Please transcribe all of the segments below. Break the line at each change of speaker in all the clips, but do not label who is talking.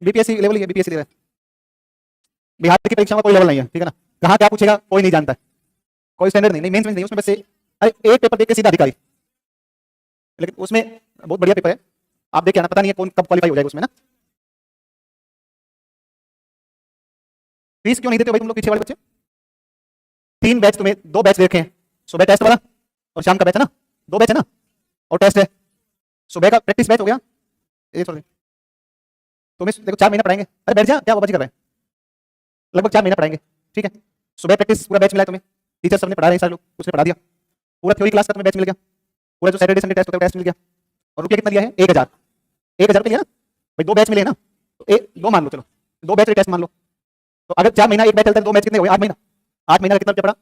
BPSC level ही है, BPSC level. Bihar की परीक्षा में कोई लेवल नहीं है, ठीक है ना। कहाँ क्या पूछेगा कोई नहीं जानता है, कोई स्टैंडर्ड नहीं, मेंस नहीं उसमें, बस अरे एक पेपर देख के सीधा अधिकारी। लेकिन उसमें बहुत बढ़िया पेपर है, आप देख के आना, पता नहीं है कौन कब क्वालिफाई हो जाएगा उसमें ना। फीस क्यों नहीं देते भाई तुम लोग पीछे वाले बच्चे? 3 बैच तुम्हें, 2 बैच देखे हैं, सुबह टेस्ट वाला और शाम का बैच है ना, 2 बैच है ना, और टेस्ट है। सुबह का प्रैक्टिस बैच हो गया, ये सॉरी तुम्हें देखो 4 महीना पढ़ाएंगे। अरे बैठ जा, क्या बाबा जी कर रहे हैं, लगभग 4 महीना पढ़ाएंगे, ठीक है। सुबह प्रैक्टिस पूरा बैच मिला है तुम्हें, टीचर सबने पढ़ा रहे हैं, सारे लोग उसने पढ़ा दिया, पूरा थ्योरी क्लास का तुम्हें बैच मिल गया, पूरा जो सैटरडे संडे टेस्ट होता है टेस्ट मिल गया। और रुपया कितना दिया है? 1000। 1000 रुपये लिया ना भाई, 2 बैच मिले ना, तो 2 मान लो, चलो 2 बैच टेस्ट मान लो, तो अगर 4 महीना एक बैच चलता है तो 2 बैच कितने हो गए? 8 महीना। 8 महीना का कितना रुपया पड़ा?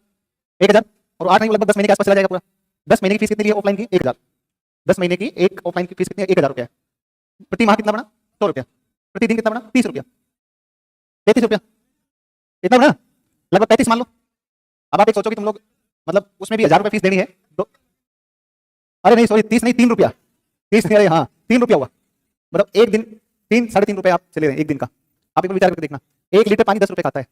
1000। और 8 महीने लगभग 10 महीने के आसपास चला जाएगा पूरा। 10 महीने की फीस कितनी ली ऑफलाइन की? 1000। 10 महीने की एक ऑफलाइन की फीस कितनी है? 1000 रुपया है। प्रति माह कितना बना? 100 रुपया। प्रतिदिन कितना बना? 30 रुपया, 33 रुपया, इतना बना, लगभग 35 मान लो। अब आप एक सोचो कि तुम लोग मतलब उसमें भी 1000 रुपये फीस देनी है तो, अरे नहीं सॉरी 30 नहीं 3 रुपया, 30 नहीं, अरे हाँ 3 रुपया हुआ, मतलब एक दिन 3 साढ़े 3 रुपये आप चले रहे हैं एक दिन का। आप एक बार विचार करके देखना, 1 लीटर पानी 10 रुपये खाता है।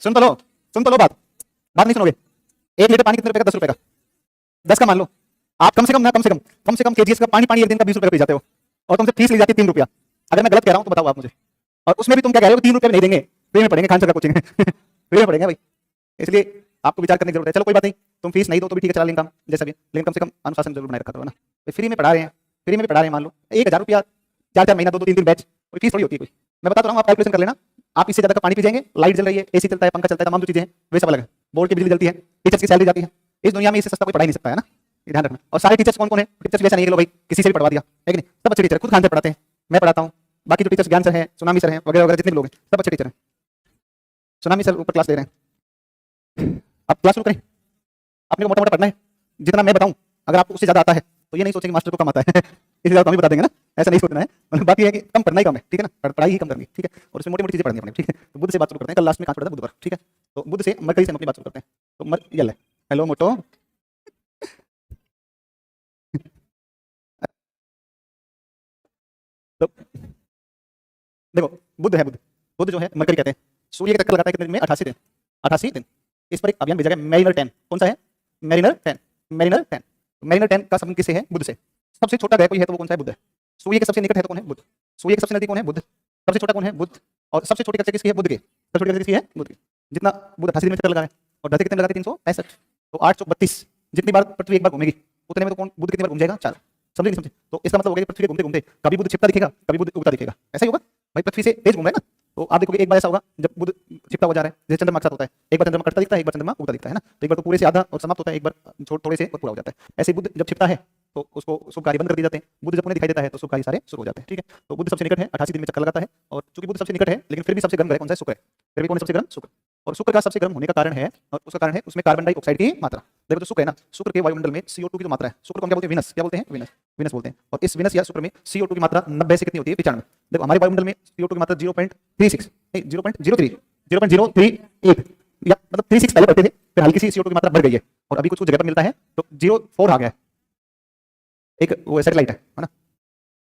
सुन तो लो, सुन तो लो, बात नहीं सुनोगे। 1 लीटर पानी कितने रुपए का? 10 रुपये का। 10 का मान लो, आप कम से कम ना, कम से कम केजीएस का पानी एक दिन का 20 रुपये का पी जाते हो, और तुमसे फीस ली जाती है 3 रुपया। अगर मैं गलत कह रहा हूँ तो बताओ आप मुझे। और उसमें भी तुम क्या कह रहे हो? 3 रुपये में नहीं देंगे, फ्री में पढ़ेंगे, खान सर का कोचिंग फ्री में पढ़ेंगे भाई। इसलिए आपको विचार करने की जरूरत है। चलो कोई बात नहीं, तुम फीस नहीं दो तो भी ठीक है, चला लेंगे काम जैसा भी, लेकिन कम से कम अनुशासन जरूर बनाए रखा करो ना। फ्री में पढ़ा रहे हैं, फ्री में भी पढ़ा रहे हैं, मान लो 1000 रुपया 4 महीना, 2 3 बैच, कोई फीस थोड़ी होती है कोई। मैं बता रहा हूँ, आप कैलकुलेशन कर लेना। आप इससे ज्यादा का पानी पी जाएंगे, लाइट जल रही है, एसी चलता है, पंखा चलता है, तमाम जो चीजें हैं वे सब अलग है, बोर्ड की बिजली जलती है, टीचर्स की सैलरी जाती है। इस दुनिया में इससे सस्ता कोई पढ़ा ही नहीं सकता है ना, ये ध्यान रखना। और सारे टीचर्स कौन कौन है? टीचर्स वैसा नहीं है कि लो भाई किसी से भी पढ़वा दिया, है कि नहीं? सब अच्छे टीचर, खुद खान से पढ़ाते हैं, मैं पढ़ाता हूँ, बाकी जो टीचर्स ज्ञान सर हैं, सुनामी सर हैं, वगैरह वगैरह जितने भी लोग हैं सब अच्छे टीचर हैं। सुनामी सर ऊपर क्लास ले रहे हैं, अब क्लास शुरू करें। आपने को मोटा मोटा पढ़ना है, जितना मैं बताऊं अगर आपको उससे ज्यादा आता है तो ये नहीं सोचेंगे मास्टर को कम आता है इससे ज्यादा हम ही बता देंगे ना, ऐसा नहीं सोचना है। मतलब बात ये है कि कम पढ़ना ही कम है, ठीक है ना, पढ़ाई ही कम करनी, ठीक है। और उसमें मोटी मोटी चीजें पढ़नी पड़ेंगी, ठीक है। तो बुध से बात शुरू करते हैं, कल लास्ट में कहाँ पढ़ा था? बुध पर, ठीक है। तो बुध से मरकरी से हम अपनी बात शुरू करते हैं। तो ये ले, हेलो मोटो तो देखो बुध है, बुध जो है मरकरी कहते हैं, सूर्य के चक्कर लगाता है कितने दिन में? 88 दिन, 88 दिन। इस पर एक अभियान भेजा गया मैरिनर 10। कौन सा है? Mariner 10, mariner 10। मैरिनर 10 का संबंध किससे है? बुध से। सबसे छोटा ग्रह कोई है तो वो कौन सा है? बुध है। सूर्य के सबसे निकट है तो कौन है? बुध। सूर्य के सबसे नजदीक कौन है? बुध। सबसे छोटा कौन है? बुध। और सबसे छोटी कक्षा किसकी है? बुध की। सबसे छोटी कक्षा किसकी है? बुध की। जितना बुध 88 दिन में चक्कर लगा रहा है, और धरती कितने लगाती है? 365, तो 832। जितनी बार पृथ्वी एक बार घूमेगी उतने में तो कौन बुध कितनी बार घूम जाएगा? 4। समझे नहीं समझे? तो इसका मतलब हो गया पृथ्वी के घूमते घूमते कभी बुध छिपता दिखेगा, कभी बुध उगता दिखेगा, ऐसा ही होगा भाई। पृथ्वी से तेज घूम रहा है ना, तो आप देखोगे एक बार ऐसा होगा जब बुध छिपता हुआ जा रहा है, जैसे चंद्रमा के साथ होता है, एक बार चंद्रमा कटता दिखता है, एक बार चंद्रमा उगता दिखता है ना, तो एक बार तो पूरे से आधा और समाप्त होता है, एक बार थोड़े से और पूरा हो जाता है। ऐसे बुध जब छिपता है तो उसको शुभ कार्य बंद कर दिए जाते हैं। बुध जब उन्हें दिखाई देता है तो शुभ कार्य सारे शुरू हो जाते हैं, ठीक है। तो बुध सबसे निकट है, 88 दिन में चक्कर लगाता है, और चूंकि बुध सबसे निकट है लेकिन फिर भी सबसे गर्म ग्रह कौन सा है? शुक्र है। फिर भी कौन है सबसे गर्म? शुक्र। और शुक्र का सबसे गर्म होने का कारण है, और उसका कारण है उसमें कार्बन डाइऑक्साइड की मात्रा। देखो जो शुक्र है ना, शुक्र के वायुमंडल में CO2 की जो मात्रा है, शुक्र को हम क्या बोलते हैं? विनस। क्या बोलते हैं? विनस, विनस बोलते हैं। और इस विनस या शुक्र में CO2 की मात्रा 90 से कितनी होती है? 95। देखो हमारे वायुमंडल में CO2 की मात्रा 0.36 नहीं 0.03 0.038, या मतलब 36 पहले बढ़ते थे, फिर हल्की सी CO2 की मात्रा बढ़ गई है, और अभी कुछ कुछ जगह पर मिलता है तो 04 आ गया है। एक वो सैटेलाइट है ना,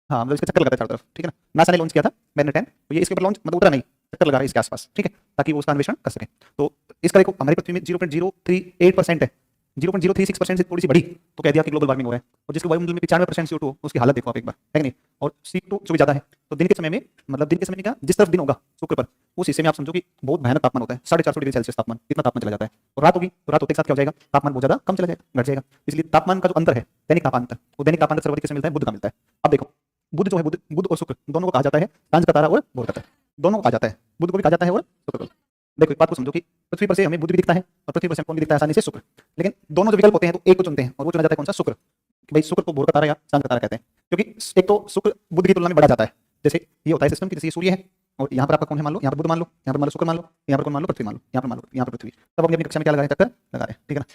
हाँ मतलब इसका चक्कर लगाता है चारों तरफ, ठीक है ना। नासा ने लॉन्च किया था मैरिनर 10, तो ये इसके ऊपर लॉन्च मतलब उतरा नहीं, चक्कर लगा रहा है इसके आसपास, ठीक है, ताकि वो उसका अन्वेषण कर सके। तो इसका देखो हमारी पृथ्वी में 0.038% है, 0.036% से थोड़ी सी बढ़ी तो कह दिया कि ग्लोबल वार्मिंग हो रहा है। और जिसके वायुमंडल में 95% CO2 उसकी हालत देखो आप एक बार, है कि नहीं। और CO2 जो भी ज्यादा है तो दिन के समय में, मतलब दिन के समय में क्या, जिस तरफ दिन होगा शुक्र पर, उस हिस्से में आप समझो कि बहुत भयानक तापमान होता है, 450 डिग्री सेल्सियस तापमान, इतना तापमान चला जाता है। और रात होगी तो रात होते के साथ क्या हो जाएगा? तापमान बहुत ज्यादा कम चला जाएगा, घट जाएगा। इसलिए तापमान का जो अंतर है, दैनिक तापांतर, वो दैनिक तापांतर सर्वाधिक किसमें मिलता है? बुध का मिलता है। अब देखो बुध जो है, बुध और शुक्र दोनों को कहा जाता है सांझ का तारा और भोर का तारा, दोनों को कहा जाता है, बुध को भी कहा जाता है और शुक्र को। देखो एक बात को समझो कि पृथ्वी पर से हमें बुध भी दिखता है और पृथ्वी पर से कौन भी दिखता है आसानी से? शुक्र। लेकिन दोनों जो विकल्प होते हैं तो एक को चुनते हैं, और वो चुना जाता है कौन सा? शुक्र। कि भाई शुक्र को भोर का तारा या सांझ का तारा कहते हैं, क्योंकि एक तो शुक्र बुध की तुलना में बढ़ा जाता है। जैसे ये होता है सिस्टम कि जैसे सूर्य है और यहाँ पर आपका कौन है? मान लो यहाँ पर बुध मान लो, यहाँ पर मान लो शुक्र मान लो, यहाँ पर कौन मान लो? पृथ्वी मान लो, यहाँ पर मान लो, यहाँ पर पृथ्वी। तब अपनी अपनी कक्षा में क्या लगा रहे हैं? चक्कर लगा रहे हैं, ठीक है ना।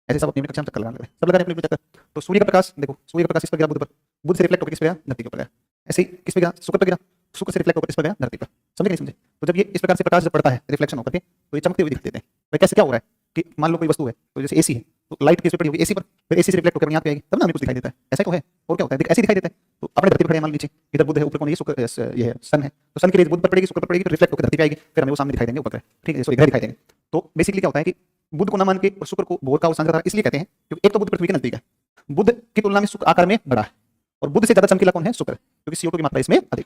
ऐसे सब अपनी अपनी कक्षा में चक्कर लगा रहे हैं, सब लगा रहे हैं अपनी चक्कर। तो सूर्य का प्रकाश देखो, सूर्य का प्रकाश इस पर गिरा बुध पर, बुध से रिफ्लेक्ट होकर किस पर गया? धरती के ऊपर गया। ऐसे ही किस पे गिरा? शुक्र पर गिरा, शुक्र से रिफ्लेक्ट होकर किस पर गया? धरती पर। समझे नहीं समझे? तो जब ये इस प्रकार से प्रकाश जब पड़ता है रिफ्लेक्शन होकर के, तो ये चमकते हुए दिखते हैं। भाई कैसे क्या हो रहा है कि मान लो कोई वस्तु है, तो जैसे एसी है, तो लाइट किस पे पड़ी होगी, एसी पर, फिर एसी से रिफ्लेक्ट होकर यहाँ पे आएगी, तब ना हमें कुछ दिखाई देता है। ऐसा तो है, और क्या होता है, ऐसे दिखाई देता है। तो अपने धरती पर खड़े हैं मान लीजिए, इधर बुध है, ऊपर कौन है, शुक्र, ये है सन है, तो सन की रेज बुध पर पड़ेगी, शुक्र पर पड़ेगी, फिर रिफ्लेक्ट होकर धरती पे आएगी, फिर हमें वो सामने दिखाई देंगे ऊपर, ठीक है, सॉरी ग्रह दिखाई देंगे। तो बेसिकली क्या होता है कि बुध को न मान के और शुक्र को भोर का और सांझ का तारा इसलिए कहते हैं क्योंकि एक तो बुध पृथ्वी के नजदीक है, बुध की तुलना में शुक्र आकार में बड़ा है, और बुध से ज्यादा चमकीला कौन है, शुक्र, क्योंकि CO2 की मात्रा इसमें अधिक।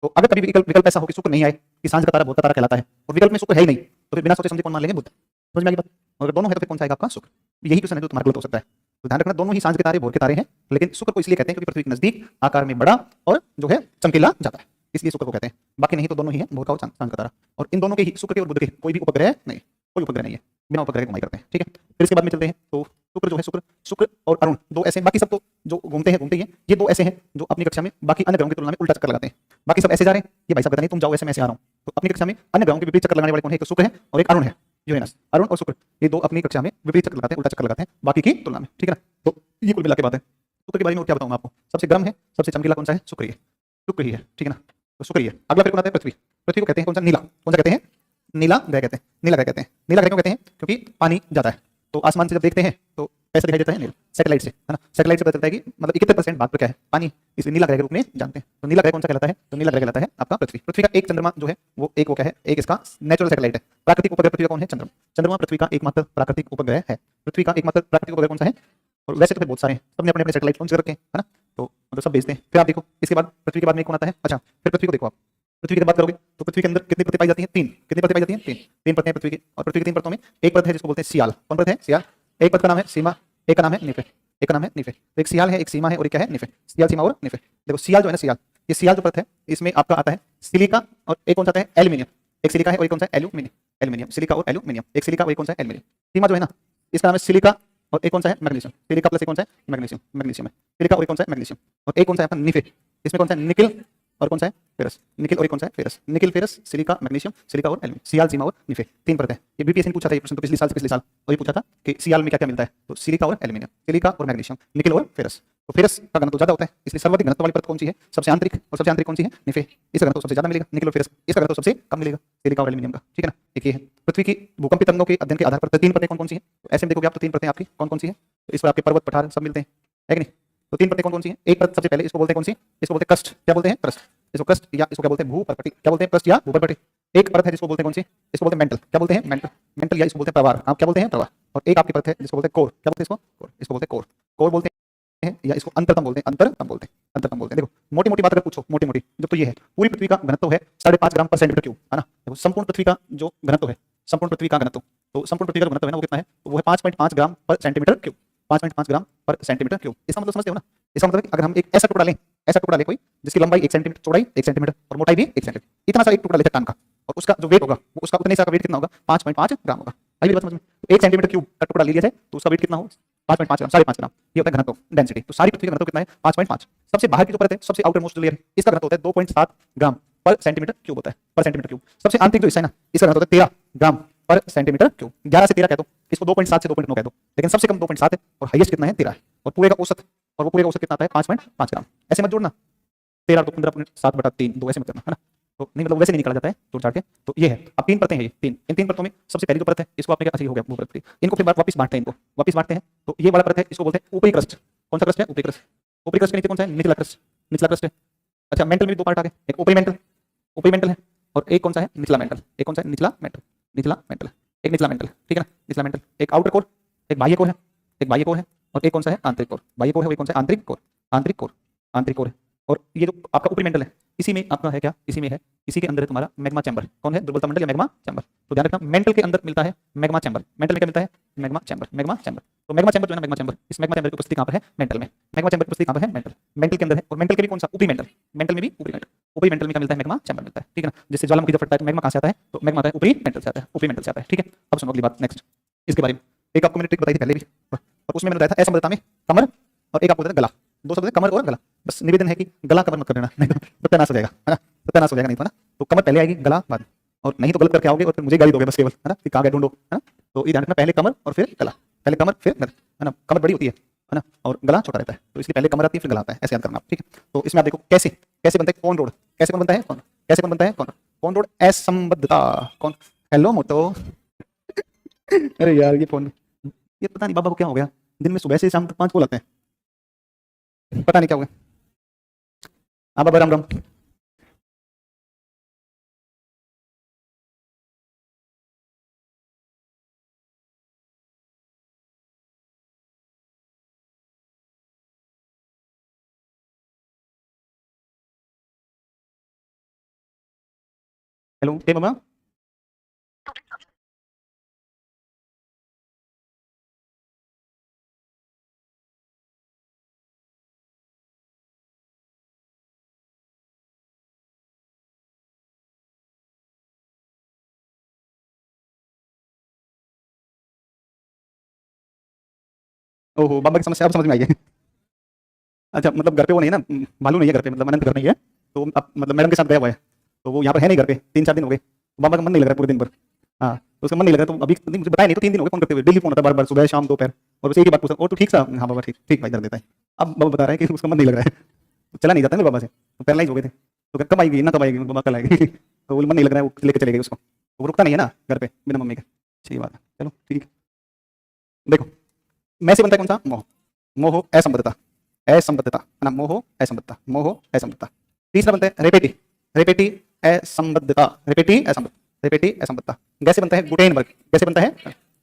तो अगर कभी विकल्प ऐसा हो कि शुक्र नहीं आए, कि सांझ का तारा भोर का तारा कहलाता है, और विकल्प में शुक्र है ही नहीं, तो फिर बिना सोचे समझे कौन मान लेंगे, बुध। समझ में आ गई बात? अगर दोनों है तो फिर कौन सा आएगा आपका, शुक्र। यही क्वेश्चन है जो तुम्हारा गलत हो सकता है। तो ध्यान रखना, दोनों ही सांझ के तारे भोर के तारे हैं, लेकिन शुक्र को इसलिए कहते हैं क्योंकि पृथ्वी के नजदीक, आकार में बड़ा और जो है चमकीला जाता है, इसलिए शुक्र को कहते हैं। बाकी नहीं तो दोनों ही है, भोर का और सांझ का तारा। और इन दोनों के ही, शुक्र के और बुध के, कोई भी उपग्रह नहीं, कोई उपग्रह नहीं है, बिना उपग्रह घुमाई करते हैं, ठीक है। फिर इसके बाद में चलते हैं, तो शुक्र जो है, शुक्र और अरुण दो ऐसे, बाकी सब तो जो घूमते हैं, ये दो ऐसे हैं जो अपनी कक्षा में बाकी अन्य ग्रहों की तुलना में उल्टा चक्कर लगाते हैं। बाकी सब ऐसे जा रहे हैं, ये भाई साहब बताइए, तुम जाओ ऐसे, मैं ऐसे आ रहा हूँ। तो अपनी कक्षा में अन्य ग्रहों के विपरीत चक्कर लगाने वाले कौन है, एक तो शुक्र है और एक अरुण है, यूरेनस। अरुण और शुक्र ये दो अपनी कक्षा में विपरीत चक्कर लगाते हैं, उल्टा चक्कर लगाते हैं बाकी की तुलना में, ठीक है ना। तो ये कुल मिला के बात है। शुक्र के बारे में और क्या बताऊँ आपको, सबसे गर्म है, सबसे चमकीला कौन सा है, शुक्र ही है, शुक्र ही है, ठीक है ना। तो शुक्र ही है। अगला फिर कौन आता है, पृथ्वी। पृथ्वी को कहते हैं कौन सा, नीला, कौन सा कहते हैं, नीला ग्रह कहते हैं, नीला ग्रह कहते हैं। नीला ग्रह क्यों कहते हैं, क्योंकि पानी जाता है, तो आसमान से जब देखते हैं तो कैसा दिखाई देता है, नीला, सैटेलाइट से, है ना। सैटेलाइट से पता चलता है कि मतलब 71% भाग पर क्या है, पानी, इसलिए नीला ग्रह के रूप में जानते हैं। तो नीला ग्रह कौन सा कहलाता है, तो नीला ग्रह कहलाता है आपका पृथ्वी। पृथ्वी का एक चंद्रमा जो है वो एक, वो क्या है, एक इसका नेचुरल सैटेलाइट है। प्राकृतिक उपग्रह पृथ्वी का कौन है, चंद्रमा। चंद्रमा पृथ्वी का एकमात्र प्राकृतिक उपग्रह है। पृथ्वी का एकमात्र प्राकृतिक उपग्रह कौन सा है, और वैसे तो फिर बहुत सारे हैं, सबने अपने अपने सैटेलाइट लॉन्च कर रखे हैं, है ना, तो मतलब सब भेजते हैं। फिर आप देखो इसके बाद पृथ्वी के बाद में कौन आता है, अच्छा फिर पृथ्वी को देखो आप, पृथ्वी की बात करोगे तो पृथ्वी के अंदर कितनी परतें पाई जाती हैं, तीन। कितनी परतें पाई जाती हैं, तीन परतें हैं पृथ्वी की। और पृथ्वी की तीन परतों में एक परत है जिसको बोलते हैं सियाल। कौन परत है, सियाल। एक परत का नाम है सीमा, एक का नाम है निफे, एक का नाम है निफे। तो एक सियाल है, एक सीमा है, और एक क्या है, निफे। सियाल, सीमा और निफे। देखो सियाल जो है ना, सियाल, ये सियाल जो परत है इसमें आपका आता है सिलिका, और एक कौन सा आता है, एल्यूमिनियम। एक सिलिका है और एक कौन सा है, एल्यूमिनियम, सिलिका और एल्यूमिनियम। एक सिलिका और एक कौन सा है, एल्यूमिनियम। सीमा जो है ना, इसका नाम है सिलिका, और एक कौन सा है, मैग्नीशियम। सिलिका प्लस एक कौन सा है, मैग्नीशियम है। सिलिका और एक कौन सा है, मैग्नीशियम। और एक कौन सा है आपका निफे, इसमें कौन सा है, निकिल, और कौन सा है, फेरस। निकिल और एक कौन सा है, ferrous. Nickel, ferrous, silica, magnesium, silica और एल्यूमिनियम। सियाल, सीमा और निफे, तीन परतें हैं। ये बीपीएससी ने पूछा था ये प्रश्न, तो पिछले साल से पिछले साल, और ये पूछा था कि सियाल में क्या क्या मिलता है, तो सिलिका और एल्यूमिनियम, सिलिका और मैग्नीशियम, निकिल और फेरस। तो फेरस का घनत्व ज्यादा होता है, इसलिए सर्वाधिक घनत्व वाली परत कौन सी है, सबसे आंतरिक, और सबसे आंतरिक कौन सी है, निफे। इसका घनत्व सबसे ज्यादा मिलेगा, निकिल और फेरस। इसका घनत्व सबसे कम मिलेगा, सिलिका और एल्यूमिनियम का, ठीक है ना। एक ये है। पृथ्वी की भूकंपीय तरंगों के अध्ययन के आधार पर तीन परतें कौन कौन सी है, तो ऐसे में देखोगे आप तो तीन परतें आपकी कौन कौन सी है, तो इस पर आपके पर्वत, पठार सब मिलते हैं, है कि नहीं। तो तीन परतें कौन कौन सी हैं, एक परत सबसे पहले इसको बोलते हैं कौन सी, इसको बोलते हैं क्रस्ट। क्या बोलते हैं, क्रस्ट। इसको क्रस्ट या इसको क्या बोलते हैं, भूपर्पटी। क्या बोलते हैं, क्रस्ट या भूपर्पटी। एक परत है जिसको बोलते हैं कौन सी, इसको बोलते हैं मेंटल। क्या बोलते हैं, मेंटल या इसको बोलते हैं प्रवार। आप क्या बोलते हैं, प्रवार। और एक आपकी परत है जिसको बोलते हैं कोर। क्या बोलते हैं इसको, कोर। इसको बोलते हैं कोर। कोर बोलते हैं या इसको अंतरतम बोलते हैं, अंतरतम बोलते हैं, अंतरतम बोलते हैं। देखो मोटी मोटी बात अगर पूछो, मोटी मोटी जब, तो ये है पूरी पृथ्वी का घनत्व है 5.5 ग्राम पर सेंटीमीटर क्यूब, है ना। देखो संपूर्ण पृथ्वी का जो घनत्व है, संपूर्ण पृथ्वी का घनत्व, तो संपूर्ण पृथ्वी का घनत्व है ना वो कितना है, तो वो है 5.5 ग्राम पर सेंटीमीटर क्यूब। 5.5 ग्राम पर सेंटीमीटर क्यूब। इसका मतलब समझते हो ना, इसका मतलब अगर हम एक ऐसा टुकड़ा लें, ऐसा टुकड़ा ले कोई जिसकी लंबाई 1 सेंटीमीटर, चौड़ाई 1 सेंटीमीटर और मोटाई भी 1 सेंटीमीटर, इतना सा एक टुकड़ा लेते हैं कान का, और उसका जो वेट होगा वो उसका उतने सा का वेट कितना होगा, 5.5 ग्राम होगा। आई बात समझ में। तो 1 सेंटीमीटर क्यूब का टुकड़ा ले लिया जाए तो उसका वेट कितना हो, 5.5 ग्राम, 5.5 ग्राम। ये होता है घनत्व, डेंसिटी। तो सारी पृथ्वी का घनत्व कितना है, 5.5। सबसे बाहर की जो परत है, सबसे आउटर मोस्ट लेयर, इसका घनत्व होता है 2.7 ग्राम पर सेंटीमीटर क्यूब होता है, पर सेंटीमीटर क्यूब। सबसे आंतरिक जो हिस्सा है ना, इसका घनत्व होता है 13 ग्राम पर सेंटीमीटर क्यूब। 11 से 13 कह दो, इसको 2.7 से 2.9 कह दो, लेकिन सबसे कम 2.7 है और हाईएस्ट कितना है, 13 है। और पूरे का औसत, और वो पूरे का औसत कितना आता है, 5.5 ग्राम। ऐसे मत जोड़ना, 13 तो 15.7/3, 2 ऐसे मत करना, है ना। तो नहीं मतलब वैसे नहीं निकाला जाता है जोड़ चाड़ के। तो ये है, अब तीन परतें हैं, ये तीन, इन तीन परतों में सबसे पहली जो परत है इसको आपने अच्छा हो गया भूपर्पटी, इनको फिर वापस बांटते हैं, इनको वापस बांटते हैं। तो ये वाला परत है इसको बोलते हैं ऊपरी क्रस्ट। कौन सा क्रस्ट है, ऊपरी क्रस्ट। ऊपरी क्रस्ट के नीचे कौन सा है, निचला क्रस्ट, निचला क्रस्ट है। अच्छा मेंटल में भी दो पार्ट आ गए, एक ऊपरी मेंटल, ऊपरी मेंटल है, और एक कौन सा है, निचला मेंटल। एक कौन सा है, निचला मेंटल, निचला मेंटल, एक निचला मेंटल, ठीक है ना, निचला मेंटल। एक आउटर कोर, एक बाह्य कोर है, एक बाह्य कोर है, और एक कौन सा है, आंतरिक कोर। बाह्य कोर है, एक कौन सा है, आंतरिक कोर, आंतरिक कोर, आंतरिक कोर है। और ये जो आपका ऊपरी मेंटल है, इसी में आपका है क्या, इसी में है, इसी के अंदर है तुम्हारा मैग्मा चैम्बर। कौन है, दुर्बलता मंडल या मैग्मा चैम्बर। तो ध्यान रखना, मेंटल के अंदर मिलता है मैग्मा चैम्बर। मेंटल में क्या मिलता है, मैग्मा चैम्बर, मैग्मा चैम्बर। तो मैग्मा चैम्बर जो है ना, मैग्मा चैम्बर, इस मैग्मा चैम्बर की उपस्थिति कहां पर है, मेंटल में। मैग्मा चैम्बर की उपस्थिति कहां पर है, मेंटल, मेंटल के अंदर है। और मेंटल के भी कौन सा, ऊपरी मेंटल, मेंटल में भी ऊपरी मेंटल, ऊपरी मेंटल में क्या मिलता है, मैग्मा चैम्बर मिलता है, ठीक है ना। जिससे ज्वालामुखी जब फटता है तो मैग्मा कहां से आता है, तो मैग्मा आता है ऊपरी मेंटल से आता है, ऊपरी मेंटल से आता है, ठीक है। अब सुनो अगली बात, नेक्स्ट इसके बारे में। एक आपको मैंने ट्रिक बताई थी पहले भी, और उसमें मैंने बताया था ऐसा बताता में कमर, और एक आपको बताया गला। दो शब्द है कमर और गला। बस निवेदन है कि गला कवर मत कर देना, नहीं तो सत्यानाश हो जाएगा, है ना, सत्यानाश हो जाएगा नहीं तो, है ना। तो कमर पहले आएगी, गला बाद, और नहीं तो गलत करके आओगे और फिर मुझे गाली दोगे बस केवल, है ना, कि कहाँ गए ढूंढो, है ना। तो ये ध्यान रखना, पहले कमर और फिर गला, पहले कमर फिर गला, है ना। कमर बड़ी होती है ना, और गला छोटा रहता है, तो इसलिए पहले कमर आती है फिर गला आता है, ऐसे याद करना आप, ठीक है। तो इसमें आप देखो कैसे कैसे बनता है कौन रोड, कैसे कौन बनता है कौन, कैसे कौन बनता है कौन, कौन रोड असंबद्धता, कौन, हेलो मोटो अरे यार ये फोन ये पता नहीं बाबा को क्या हो गया, दिन में सुबह से शाम तक 5 कॉल आते हैं, पता नहीं क्या हो गया। हाँ बाबा राम राम। हेलो हे बाबा। ओहो बाबा की समस्या अब समझ में आई है। अच्छा मतलब घर पे वो नहीं है ना, मालूम नहीं है घर पे, मतलब अनंत घर नहीं है, तो अब मतलब मैडम के साथ गया हुआ है, तो वो यहाँ पर है नहीं घर पे, 3-4 दिन हो गए, तो बाबा का मन नहीं लग रहा है पूरे दिन भर। हाँ तो उसका मन नहीं लग रहा, तो अभी नहीं, मुझे बताया नहीं, तो 3 दिन हो गए फोन करते हुए, डेली फोन आता है बार बार, सुबह शाम दोपहर, और बस एक ही बात पूछता, और तो ठीक सा, हाँ बाबा ठीक ठीक भाई दर्द देता है। अब बाबा बता रहे हैं कि उसका मन नहीं लग रहा है, तो चला नहीं जाता है मेरे बाबा से, तो पैरलाइज हो गए थे, तो कब आएगी ना, कब आएगी बाबा, कल आएगी। तो वो मन नहीं लग रहा है, वो लेके चले गए उसको, वो रुकता नहीं है ना घर पे बिना मम्मी के। अच्छी बात है, चलो ठीक। देखो मैं से बनता है कौन सा, मोह, मोह असंबद्धता, असंबद्धता है ना, मोह असंबद्धता, मोह असंबद्धता। तीसरा बनता है रेपेटी, रेपेटी असंबद्धता, रेपेटी असंबद्धता, रेपेटी असंबद्धता। कैसे बनता है गुटेनबर्ग, कैसे बनता है,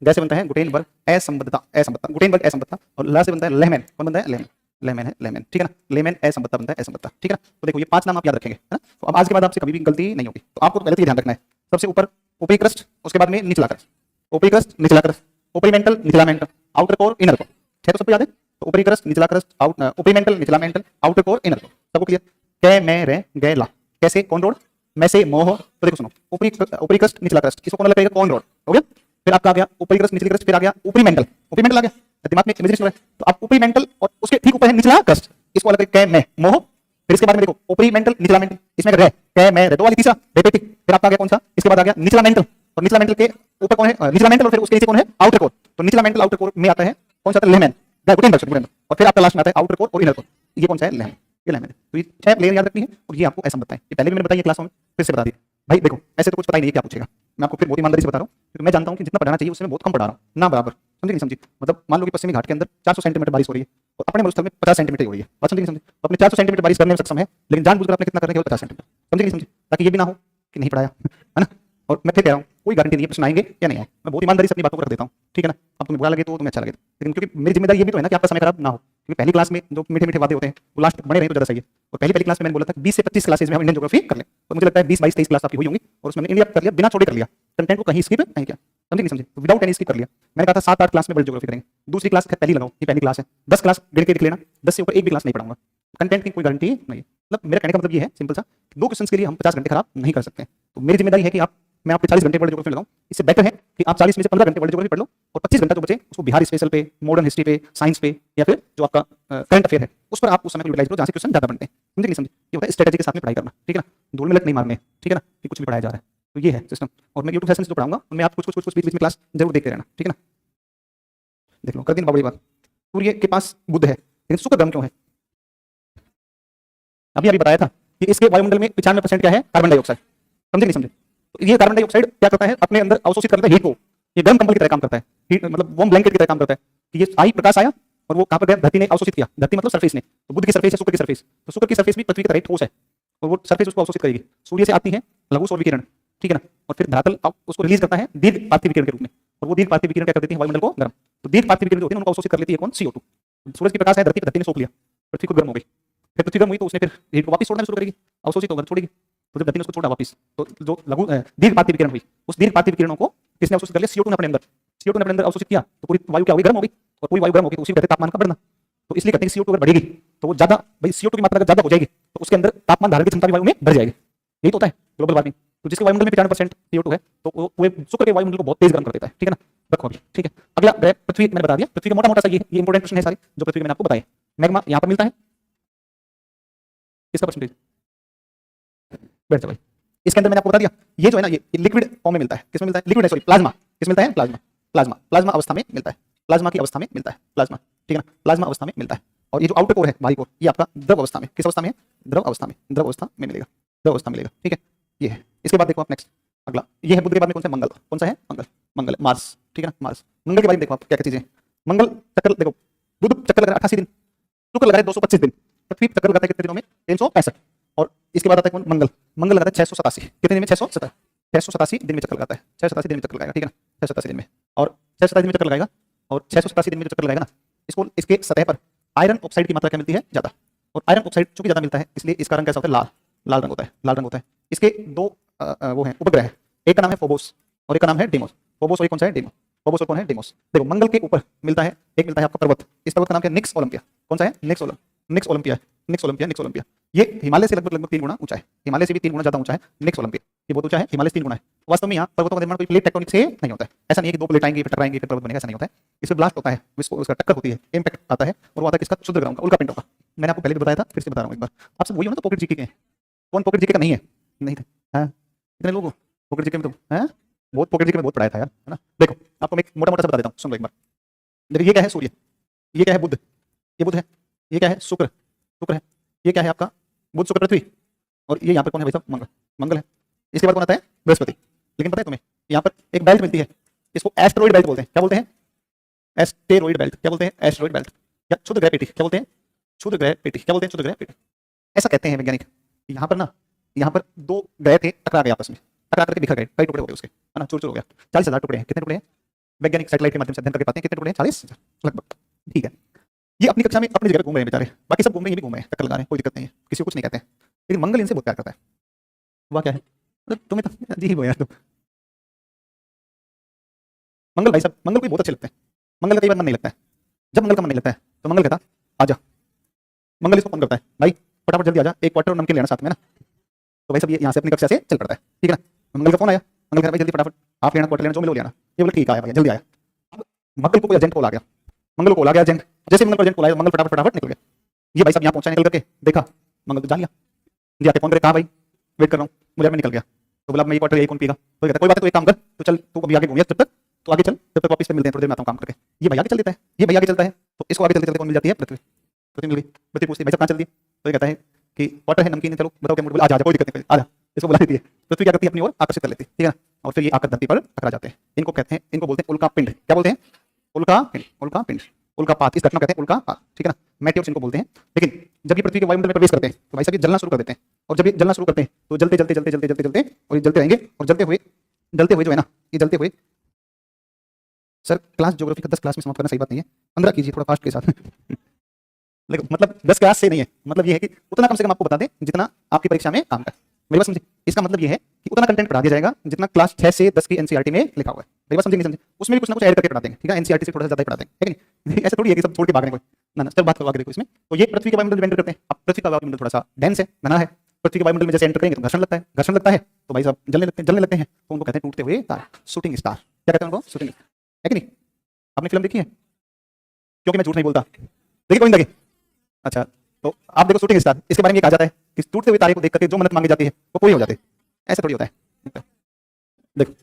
कैसे बनता है गुटेनबर्ग असंबद्धता, असंबद्धता, गुटेनबर्ग असंबद्धता। और लास्ट से बनता है लेहमैन, कौन बनता है, लेहमैन, लेहमैन है, लेहमैन ठीक है ना, लेहमैन असंबद्धता बनता है, असंबद्धता ठीक है ना। तो देखो ये 5 नाम आप याद रखेंगे है ना, तो अब आज के बाद आपसे कभी भी गलती नहीं होगी, तो आपको पहले तो ये ध्यान रखना है, सबसे ऊपर ऊपरी क्रस्ट, उसके बाद में निचला क्रस्ट, ऊपरी क्रस्ट निचला क्रस्ट, ऊपरी मेंटल निचला mental, outer core inner core, है तो सबको याद है। तो ऊपरी क्रस्ट निचला क्रस्ट, आउट ऊपरी मेंटल निचला mental, outer core inner core, सबको क्लियर। कै मैं रे गै ला, कैसे कौन रोड, मैं से मोह, तो देखो सुनो, ऊपरी ऊपरी क्रस्ट निचला क्रस्ट, इसको कौन लगेगा, कौन रोड हो गया। फिर आपका आ गया ऊपरी क्रस्ट निचली क्रस्ट, फिर आ गया ऊपरी मेंटल, ऊपरी मेंटल आ गया, दिमाग में इमेजिनेशन हो रहा है, तो आप ऊपरी मेंटल और उसके ठीक ऊपर है निचला क्रस्ट, इसको अलग कै मैं मोह। फिर इसके बाद में देखो ऊपरी मेंटल निचला मेंटल, इसमें रे कै मैं रे, दो वाली तीसरा रेपेटी, फिर आपका आ गया कौन सा, इसके बाद आ गया निचला मेंटल, और निचला मेंटल के ऊपर कौन है, निचला मेंटल, और फिर उसके नीचे कौन है, आउटर कोर। तो निचला मेंटल आउटर कोर में आता है कौन सा, लेहमैन, गुटेनबर्ग, और फिर आपका लास्ट में आता है आउटर कोर और इनर कोर, ये कौन सा है, लेहमैन, ये लेहमैन है। तो ये 6 प्लेयर याद रखनी है, और ये आपको ऐसा बताएं, ये पहले भी मैंने बताई क्लास में, फिर से बता दिया भाई। देखो ऐसे तो कुछ पता ही नहीं है क्या पूछेगा, मैं आपको फिर बहुत ईमानदारी से बता रहा हूँ, क्योंकि मैं जानता हूँ कि जितना पढ़ाना चाहिए उससे मैं बहुत कम पढ़ा रहा हूँ ना, बराबर समझे नहीं समझी। मतलब मान लो कि पश्चिमी घाट के अंदर 400 सेंटीमीटर बारिश हो रही है, और अपने मरुस्थल में 50 सेंटीमीटर हो रही है, बात समझे नहीं समझे, तो अपने 400 सेंटीमीटर बारिश करने में सक्षम है, लेकिन जानबूझकर आपने कितना कर रहे हैं, 50 सेंटीमीटर, समझे नहीं समझे, ताकि ये भी ना हो कि नहीं पढ़ाया है ना। और मैं फिर कह रहा हूँ कोई गारंटी नहीं है प्रश्न आएंगे या नहीं आए, मैं बहुत ईमानदारी से अपनी बातों को रख देता हूँ, ठीक है ना। अब तुम्हें बुरा लगे तो तुम्हें अच्छा लगे, लेकिन क्योंकि मेरी जिम्मेदारी ये भी तो है ना कि आपका समय खराब ना हो, क्योंकि पहली क्लास में जो मीठे मीठे वादे होते हैं वो लास्ट बने रहे तो ज्यादा सही है। और पहली क्लास में मैंने बोला था 20 से 25 क्लासेस में हम इंडियन ज्योग्राफी कर लें, और मुझे लगता है 20, 22, 23 क्लास आपकी हुई होंगी, और उसमें इंडिया कर लिया, बिना छोड़े कर लिया, कंटेंट को कहीं स्किप नहीं किया, समझे नहीं समझे, विदाउट एनी स्किप कर लिया। मैंने कहा था 7-8 क्लास में वर्ल्ड ज्योग्राफी करेंगे, दूसरी क्लास पहली लगाओ, ये पहली क्लास है, 10 क्लास गिन के लिख लेना, 10 से ऊपर एक भी क्लास नहीं पढ़ाऊंगा, कंटेंट की कोई गारंटी नहीं है। मतलब मेरा कहने का मतलब ये है सिंपल सा, 2 क्वेश्चंस के लिए हम 50 घंटे खराब नहीं कर सकते, तो मेरी जिम्मेदारी है कि आप, मैं आपको 40 घंटे वर्ल्ड ज्योग्राफी लगाऊं, इससे बेटर है कि आप 40 में से 15 घंटे वर्ल्ड ज्योग्राफी पढ़ लो, और 25 घंटा जो बचे उसको बिहार स्पेशल पे, मॉडर्न हिस्ट्री पे, साइंस पे, या फिर जो आपका करंट अफेयर है उस पर आप उस समय यूटिलाइज करो जहां से क्वेश्चन ज्यादा बनते हैं, समझे नहीं समझे। ये होता है स्ट्रेटेजी के साथ में पढ़ाई करना, ठीक है ना, धूल में लत नहीं मारने, ठीक है ना, कि कुछ भी पढ़ाया जा रहा है, तो ये है सिस्टम। और मैं यूट्यूब सेशन से जो पढ़ाऊंगा उनमें आप कुछ बीच बीच में क्लास जरूर देखते रहना, ठीक है ना। देख लो कर दिन बड़ी बात, सूर्य के पास बुध है लेकिन शुक्र ग्रह क्यों है, अभी बताया था कि इसके वायुमंडल में 95% क्या है, कार्बन डाइऑक्साइड, समझे नहीं समझे। तो ये कार्बन डाइऑक्साइड क्या करता है, अपने अंदर अवशोषित करता है हीट को, ये गर्म कंबल की तरह काम करता है, हीट मतलब वार्म ब्लैंकेट की तरह काम करता है, कि ये आई प्रकाश आया और वो कहां पर गया, धरती ने अवशोषित किया, धरती मतलब सरफेस ने, तो बुध की सरफेस है, शुक्र की सरफेस, तो शुक्र की सरफेस भी पृथ्वी की तरह ठोस है, और वो सरफेस उसको अवशोषित करेगी, सूर्य से आती है लघु सौर विकिरण, ठीक है ना, और फिर धरातल उसको रिलीज करता है दीर्घ पार्थिव विकिरण के रूप में, और वो दीर्घ पार्थिव विकिरण क्या कर देती है, वायुमंडल को गर्म, तो दीर्घ पार्थिव विकिरण जो होती है उनको अवशोषित कर लेती है कौन, CO2। सूरज की प्रकाश है धरती ने सोख लिया, पृथ्वी को गर्म हो गई, फिर पृथ्वी गर्म हुई तो उसने फिर हीट को वापस छोड़ना शुरू करेगी, अवशोषित होकर छोड़ेगी, तो जब धरती ने उसको छोड़ा वापस, तो जो लघु दीर्घ पार्थिव विकिरण हुई, उस दीर्घ पार्थिव विकिरणों को किसने अवशोषित कर लिया, CO2 ने अपने अंदर, CO2 ने अपने अंदर अवशोषित किया, तो पूरी वायु क्या होगी, गर्म हो गई, और पूरी वायु गर्म हो गई तो उसी कहते तापमान का बढ़ना। तो इसलिए कहते हैं CO2 अगर बढ़ेगी तो वो ज्यादा, भाई CO2 की मात्रा अगर ज्यादा हो जाएगी तो उसके अंदर तापमान धारण की क्षमता भी वायु में बढ़ जाएगी, यही तो होता है ग्लोबल वार्मिंग। तो जिसके वायुमंडल में 95% CO2 है तो वो शुक्र के वायुमंडल को बहुत तेज गर्म कर देता है, ठीक है ना, रखो अभी, ठीक है। अगला ग्रह पृथ्वी, मैंने बता दिया पृथ्वी का मोटा मोटा सा ये इंपोर्टेंट प्रश्न है सारे जो पृथ्वी के मैंने आपको बताए। मैग्मा यहाँ पर मिलता है, किसका परसेंटेज, बैठ जाओ भाई, इसके अंदर मैंने आपको बता दिया ये जो है ना ये लिक्विड फॉर्म में मिलता है, किसमें मिलता है, लिक्विड है सॉरी, प्लाज्मा, किसमें मिलता है, प्लाज्मा, प्लाज्मा, प्लाज्मा अवस्था में मिलता है, प्लाज्मा की अवस्था में मिलता है प्लाज्मा, ठीक है ना, प्लाज्मा अवस्था में मिलता है। और ये जो आउटर कोर है बाहरी कोर, ये आपका द्रव अवस्था में, किस अवस्था में है, द्रव अवस्था में, द्रव अवस्था में मिलेगा, द्रव अवस्था मिलेगा, ठीक है, ये है। इसके बाद देखो आप नेक्स्ट, अगला ये है बुध के बाद में कौन सा, मंगल, कौन सा है, मंगल, मंगल मार्स, ठीक है ना, मार्स, मंगल के बारे में देखो आप क्या क्या चीजें, मंगल चक्कर देखो, बुध चक्कर लगा रहा है 88 दिन, शुक्र लगा रहा है 225 दिन, पृथ्वी चक्कर लगाता है कितने दिनों में 365, और इसके बाद आता है कौन, मंगल। मंगल लगाता है 687, कितने दिन में 687 दिन में चक्कर लगाता है, 687 दिन में चक्कर लगाएगा, ठीक है ना, 687 दिन में, और 687 दिन में चक्कर लगाएगा, और 687 दिन में जो चक्कर लगाएगा ना, इसको इसके सतह पर आयरन ऑक्साइड की मात्रा क्या मिलती है, ज्यादा, और आयरन ऑक्साइड चूंकि ज्यादा मिलता है इसलिए इसका रंग कैसा होता है, लाल, लाल रंग होता है, लाल रंग होता है। इसके दो वो हैं उपग्रह है, एक का नाम है फोबोस और एक का नाम है डेमोस। फोबोस और कौन सा है, डेमोस। फोबोस और कौन है, डेमोस। देखो मंगल के ऊपर मिलता है, एक मिलता है आपका पर्वत, इस पर्वत का नाम क्या है, निक्स ओलंपिया। कौन सा है, निक्स ओलंपिया, निक्स ओलंपिया, निक्स ओलंपिया। ये हिमालय से लगभग 3 गुना ऊंचा है, हिमालय से भी 3 गुना ज्यादा ऊंचा है निक्स ओलंपिया, ये बहुत ऊंचा है, हिमालय से 3 गुना है। वास्तव में यहाँ पर्वतों का निर्माण कोई प्लेट टेक्टोनिक से नहीं होता है, ऐसा नहीं है कि 2 प्लेट आएंगी फिर टकराएंगी फिर पर्वत बनेगा, ऐसा नहीं होता है। इसमें ब्लास्ट होता है, उसका टक्कर होती है, इम्पैक्ट आता है, और वो आता है किसका, क्षुद्र ग्रहों का, उल्का पिंडों का। मैंने आपको पहले भी बताया था, फिर से बता रहा हूँ एक बार। आपसे वही हो ना, तो पॉकेट जीके के, कौन पॉकेट जीके का नहीं है, नहीं थे, हाँ कितने लोग पॉकेट जीके में, तो है बहुत, पॉकेट जीके में बहुत पढ़ाया था यार, है ना। देखो आपको मैं मोटा मोटा सा बता देता हूँ, सुन लो एक बार। देखो ये क्या है, सूर्य, ये क्या है, बुध, ये बुध है, ये क्या है, शुक्र, शुक्र है, ये क्या है आपका, बुध शुक्र पृथ्वी, और ये यहाँ पर कौन है भाई साहब, मंगल, मंगल है। इसके बाद कौन आता है, बृहस्पति। लेकिन पता है तुम्हें, यहाँ पर एक बेल्ट मिलती है, इसको एस्टेरॉइड बेल्ट बोलते हैं, क्या बोलते हैं, एस्टेरॉइड बेल्ट, क्या बोलते हैं, एस्टेरॉइड बेल्ट, या क्षुद्र ग्रह पेटी, क्या बोलते हैं, क्षुद्र ग्रह पेटी, क्या बोलते हैं, क्षुद्र ग्रह पेटी। ऐसा कहते हैं वैज्ञानिक, यहाँ पर ना, यहाँ पर 2 ग्रह थे, टकरा गए आपस में, टकरा करके बिखर गए, कई टुकड़े हो गए उसके, है ना, चूर चूर हो गया। 40,000 टुकड़े हैं, कितने टुकड़े हैं, वैज्ञानिक सैटेलाइट के माध्यम से अध्ययन करके पाते हैं, कितने टुकड़े हैं, 40,000 लगभग, ठीक है। ये अपनी कक्षा में अपनी जगह घूम रहे हैं बेचारे, बाकी सब घूम रहे हैं, ये भी घूम रहे हैं, टक्कर लगा रहे हैं, कोई दिक्कत नहीं है, किसी को कुछ नहीं कहते हैं, लेकिन मंगल इनसे बहुत प्यार करता है। वह क्या है, तुम्हें तो अजीब हो यार तुम। मंगल भाई साहब, मंगल को बहुत अच्छे लगते हैं, मंगल का कई बार मन नहीं लगता है, जब मंगल का मन नहीं लगता है तो मंगल कहता आजा, मंगल इसको फोन करता है, भाई फटाफट जल्दी आजा, एक क्वार्टर नमकीन लेना साथ में ना, तो भाई साहब ये यहाँ से अपनी कक्षा से चल पड़ता है, ठीक है ना। मंगल का फोन आया, मंगल कह रहा भाई जल्दी फटाफट हाफ लेना, क्वार्टर लेना, जो मिलो लेना, ये बोला ठीक आया भैया, जल्दी आया। अब मंगल को कोई एजेंट कॉल आ गया, मंगल को कॉल आ गया एजेंट, जैसे मंगल को एजेंट कॉल आया, मंगल फटाफट फटाफट निकल गया। ये भाई साहब यहाँ पहुंचा, निकल करके देखा, मंगल तो जान लिया, जी आके फोन करे, कहा भाई वेट कर रहा हूँ, मुझे मैं निकल गया, तो बोला मैं ये क्वार्टर यही कौन पीगा, तो कहता कोई बात है, तो एक काम कर, तो चल तू अभी आगे घूमिए, जब तक तो आगे चल, जब तक वापस पे मिलते हैं, थोड़ी देर में आता हूँ काम करके। ये भैया आगे चल देता है, ये भैया आगे चलता है, तो इसको आगे चलते चलते कौन मिल जाती है, पृथ्वी, पृथ्वी मिल गई। पृथ्वी पूछती है भाई साहब कहाँ चल दी, तो ये कहता है कि क्वार्टर है, नमकीन है, चलो बताओ क्या मूड, बोला आ जा, कोई दिक्कत नहीं, आ जा, इसको बुला लेती है। पृथ्वी क्या करती है, अपनी ओर आकर्षित कर लेती है, ठीक है ना, और फिर ये आकर धरती पर टकरा जाते हैं। इनको कहते हैं, इनको बोलते हैं उल्का पिंड, क्या बोलते हैं, उल्का पिंड, उल्का पिंड, उल्कापात, इस घटना कहते हैं उल्कापात, ठीक है ना, मेटियोर्स इनको बोलते हैं। लेकिन जब ये पृथ्वी के वायुमंडल में प्रवेश करते हैं तो भाई साहब ये जलना शुरू कर देते हैं, और जब ये जलना शुरू करते हैं तो जलते जलते जलते जलते जलते जलते और ये जलते रहेंगे, और जलते हुए जो है ना, ये जलते हुए, सर क्लास ज्योग्राफी का 10 क्लास में समाप्त करना सही बात नहीं है, 15 कीजिए थोड़ा फास्ट के साथ। लेकिन मतलब 10 क्लास से नहीं है, मतलब ये है कि उतना कम से कम आपको बता दें जितना आपकी परीक्षा में काम का, मेरी बात समझिए, इसका मतलब ये है कि उतना कंटेंट पढ़ा दिया जाएगा जितना क्लास 6 से 10 की एनसीईआरटी में लिखा हुआ है। मेरी बात समझे नहीं समझे, उसमें भी कुछ ना कुछ ऐड करके पढ़ा देंगे, ठीक है, एनसीईआरटी से थोड़ा सा ज्यादा ही पढ़ा देंगे, है कि नहीं, ऐसा थोड़ी है कि सब छोड़ के भाग रहे कोई, ना ना, चल बात करवा के देखो इसमें। तो ये पृथ्वी के वायुमंडल डिपेंड करते हैं। अब पृथ्वी का वायुमंडल थोड़ा सा डेंस है, घना है, पृथ्वी के वायुमंडल में जैसे एंटर करेंगे तो घर्षण लगता है, घर्षण लगता है तो भाई साहब जलने लगते हैं, तो उनको कहते हैं टूटते हुए तारे, शूटिंग स्टार, क्या कहते हैं उनको, शूटिंग, है कि नहीं। आपने फिल्म देखी है, क्योंकि मैं झूठ नहीं बोलता, देखिए गोविंदा की, अच्छा, तो आप देखो शूटिंग स्टार, इसके बारे में ये कहा जाता है कि टूटते हुए तारे को देख करके जो मन्नत मांगी जाती है वो पूरी हो जाती है, ऐसा थोड़ी होता है। देखो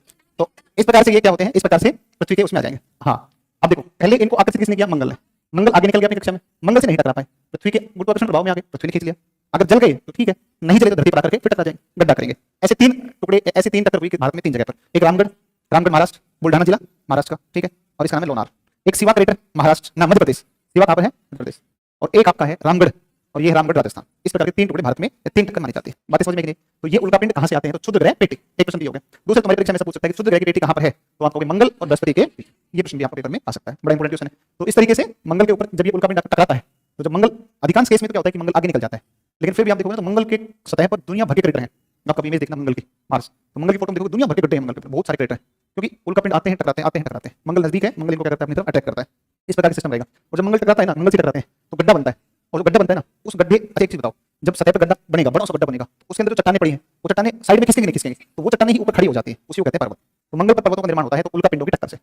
तो इस प्रकार से ये क्या होते हैं, इस प्रकार से पृथ्वी के उसमें आ जाएंगे। हाँ अब देखो, पहले इनको आकर्षित किसने किया, मंगल ने, मंगल आगे निकल गया अपनी कक्षा में, मंगल से नहीं टकरा पाए, पृथ्वी के गुरुत्वाकर्षण प्रभाव में आगे पृथ्वी ने खींच लिया, अगर जल गए तो ठीक है, नहीं जले तो धरती पर आकर के फिर टकरा जाएंगे, गड्ढा करेंगे। ऐसे 3 टुकड़े, ऐसे 3 टक्कर हुई भारत में 3 जगह पर, एक रामगढ़, रामगढ़ महाराष्ट्र, बुल्ढाना जिला महाराष्ट्र का, ठीक है, और इसका नाम है लोनार। एक सिवा क्रेटर महाराष्ट्र ना मध्य प्रदेश, सिवा कहाँ पर है, मध्य प्रदेश, और एक आपका है रामगढ़, और ये है रामगढ़ राजस्थान। इस प्रकार के 3 टुकड़े भारत में 3 टक्कर मानी जाती है, बातें समझ में नहीं। तो ये उल्कापिंड कहां से आते हैं, तो क्षुद्र ग्रह पेटी, एक प्रश्न भी हो गया। दूसरा तुम्हारी परीक्षा में पूछ सकता है कि क्षुद्र ग्रह की पेटी कहां पर है, तो आप कहोगे मंगल और बृहस्पति के, ये प्रश्न भी आपके पेपर में आ सकता है, बड़ा इंपॉर्टेंट क्वेश्चन है। तो इस तरीके से मंगल के ऊपर जब ये उल्कापिंड टकराता है, तो जब मंगल, अधिकांश केस में तो क्या होता है कि मंगल आगे निकल जाता है, लेकिन फिर भी आप देखोगे तो मंगल के सतह पर दुनिया भर के क्रेटर हैं। आप कभी इमेज देखना मंगल की, मार्स, तो मंगल की फोटो में देखो दुनिया भर के गड्ढे हैं मंगल पे, बहुत सारे क्रेटर हैं, क्योंकि उल्कापिंड आते हैं टकराते हैं, आते हैं टकराते हैं, मंगल नजदीक है, मंगल इनको क्या करता है, अपनी तरफ अटैक करता है, इस प्रकार का सिस्टम रहेगा। और जब मंगल टकराता है ना, मंगल से टकराते हैं तो गड्ढा बनता है, और जो गड्ढा बनता है ना, उस गड्ढे, अच्छा एक चीज बताओ, जब सतह पर गड्ढा बनेगा, बड़ा सा गड्ढा बनेगा, तो उसके अंदर जो चट्टानें पड़ी हैं, वो चट्टानें साइड में खिसकेंगी नहीं खिसकेंगी, तो वो चट्टानें ही ऊपर खड़ी हो जाती है, उसी को कहते हैं पर्वत। तो मंगल पर पर्वतों का निर्माण होता है तो उल्का पिंडों की टक्कर से,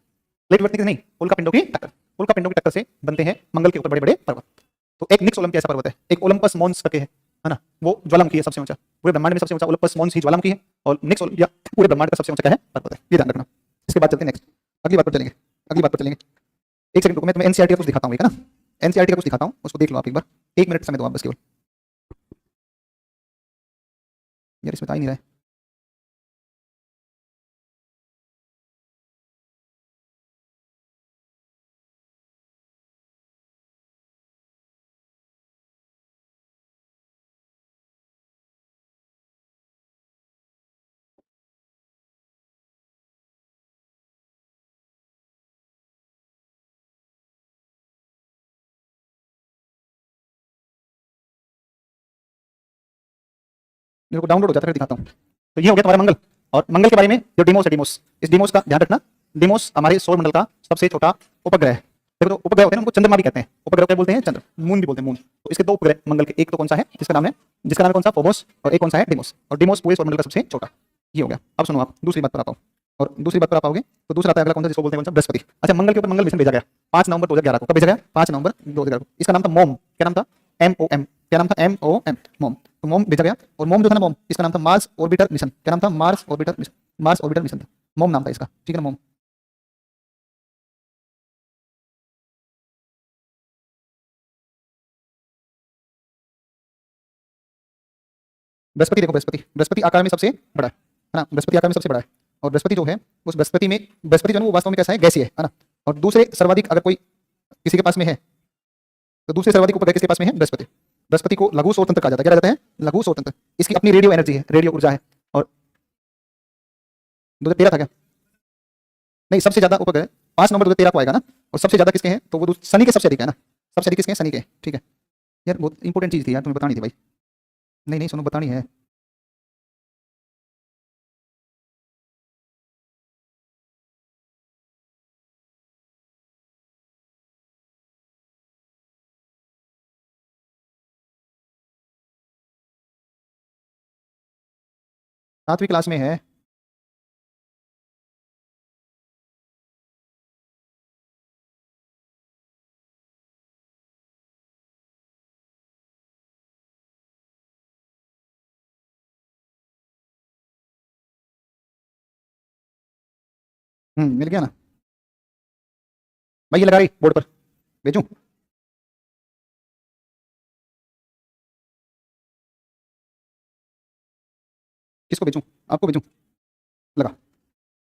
प्लेट वर्टिक नहीं, उल्का पिंडों की टक्कर, उल्का पिंडों की टक्कर से बनते हैं मंगल के ऊपर बड़े बड़े पर्वत। तो एक निक्स ओलंपिया ऐसा पर्वत है, एक ओलंपस मॉन्स करके है ना, वो ज्वालामुखी है सबसे ऊंचा, पूरे ब्रह्मांड में सबसे ऊंचा ओलंपस मॉन्स ही ज्वालामुखी है, और निक्स ओलंपिया पूरे ब्रह्मांड का सबसे ऊंचा क्या है, पर्वत है, ये ध्यान रखना। इसके बाद चलते हैं नेक्स्ट, अगली बात पर चलेंगे, अगली बात पर चलेंगे। एक सेकंड रुको, मैं तुम्हें एनसीईआरटी का कुछ दिखाता हूं, है ना, एनसीईआरटी का कुछ दिखाता हूं, उसको देख लो आप एक बार, 1 मिनट समय दो आप बस केवल, यार इसमें तो आ ही नहीं रहा है। मेरे को डाउनलोड हो जाता है, दिखाता हूँ। तो ये हो गया तुम्हारा मंगल। और मंगल के बारे में जो डिमोस है, डिमोस, इस डिमोस का ध्यान रखना। डिमोस हमारे सौर मंडल का सबसे छोटा उपग्रह है। देखो तो उपग्रह होते हैं ना, उनको चंद्रमा भी कहते हैं। उपग्रह क्या बोलते हैं? चंद्र, मून भी बोलते हैं, मून। तो इसके दो उपग्रह मंगल के, एक तो कौन सा है जिसका नाम है कौन सा? फोबोस। और एक कौन सा है? डिमोस। और डिमोस पूरे सौर मंडल का सबसे छोटा। ये हो गया। अब सुनो, आप दूसरी बात पर आता हूँ। और दूसरी बात पर आप आओगे तो दूसरा आता है अगला कौन सा, जिसको बोलते हैं कौन सा? बृहस्पति। अच्छा, मंगल के ऊपर मंगल मिशन भेजा गया 5 नवंबर 2011 को। कब भेजा गया? 5 नवंबर 2011 को। इसका नाम था मोम। क्या नाम था? MOM। क्या नाम था? MOM, मोम। तो मोम भेजा गया। और मोम जो था ना, मोम, इसका नाम था मार्स ऑर्बिटर मिशन। क्या नाम था? Mars orbiter mission. Mars orbiter mission था, मोम नाम था इसका, ठीक है ना, मोम। बृहस्पति देखो, बृहस्पति, बृहस्पति आकार में सबसे बड़ा है ना, बृहस्पति आकार में सबसे बड़ा है। और बृहस्पति जो है, उस बृहस्पति में, बृहस्पति जो है वो वास्तव में कैसा है? गैसीय है ना। और दूसरे सर्वाधिक अगर कोई किसी के पास में है, तो दूसरे सर्वाधिक उपग्रह किसके पास में है? बृहस्पति। बृहस्पति को लघु सौर तंत्र कहा जाता है। क्या कहते हैं? लघु सौर तंत्र। इसकी अपनी रेडियो एनर्जी है, रेडियो ऊर्जा है। और 2013 था क्या? नहीं, सबसे ज्यादा उपग्रह 5 नवंबर 2013 को आएगा ना। और सबसे ज्यादा किसके हैं? तो वो शनि के सबसे अधिक है ना। सबसे अधिक किसके हैं? शनि के, ठीक है। यार बहुत इंपॉर्टेंट चीज थी यार, तुम्हें बतानी थी भाई। नहीं नहीं, सुनो, बतानी है। 7वीं क्लास में है। मिल गया ना भाई? ये लगा रही बोर्ड पर, भेजूं? किसको भेजूं? आपको भेजूं? लगा।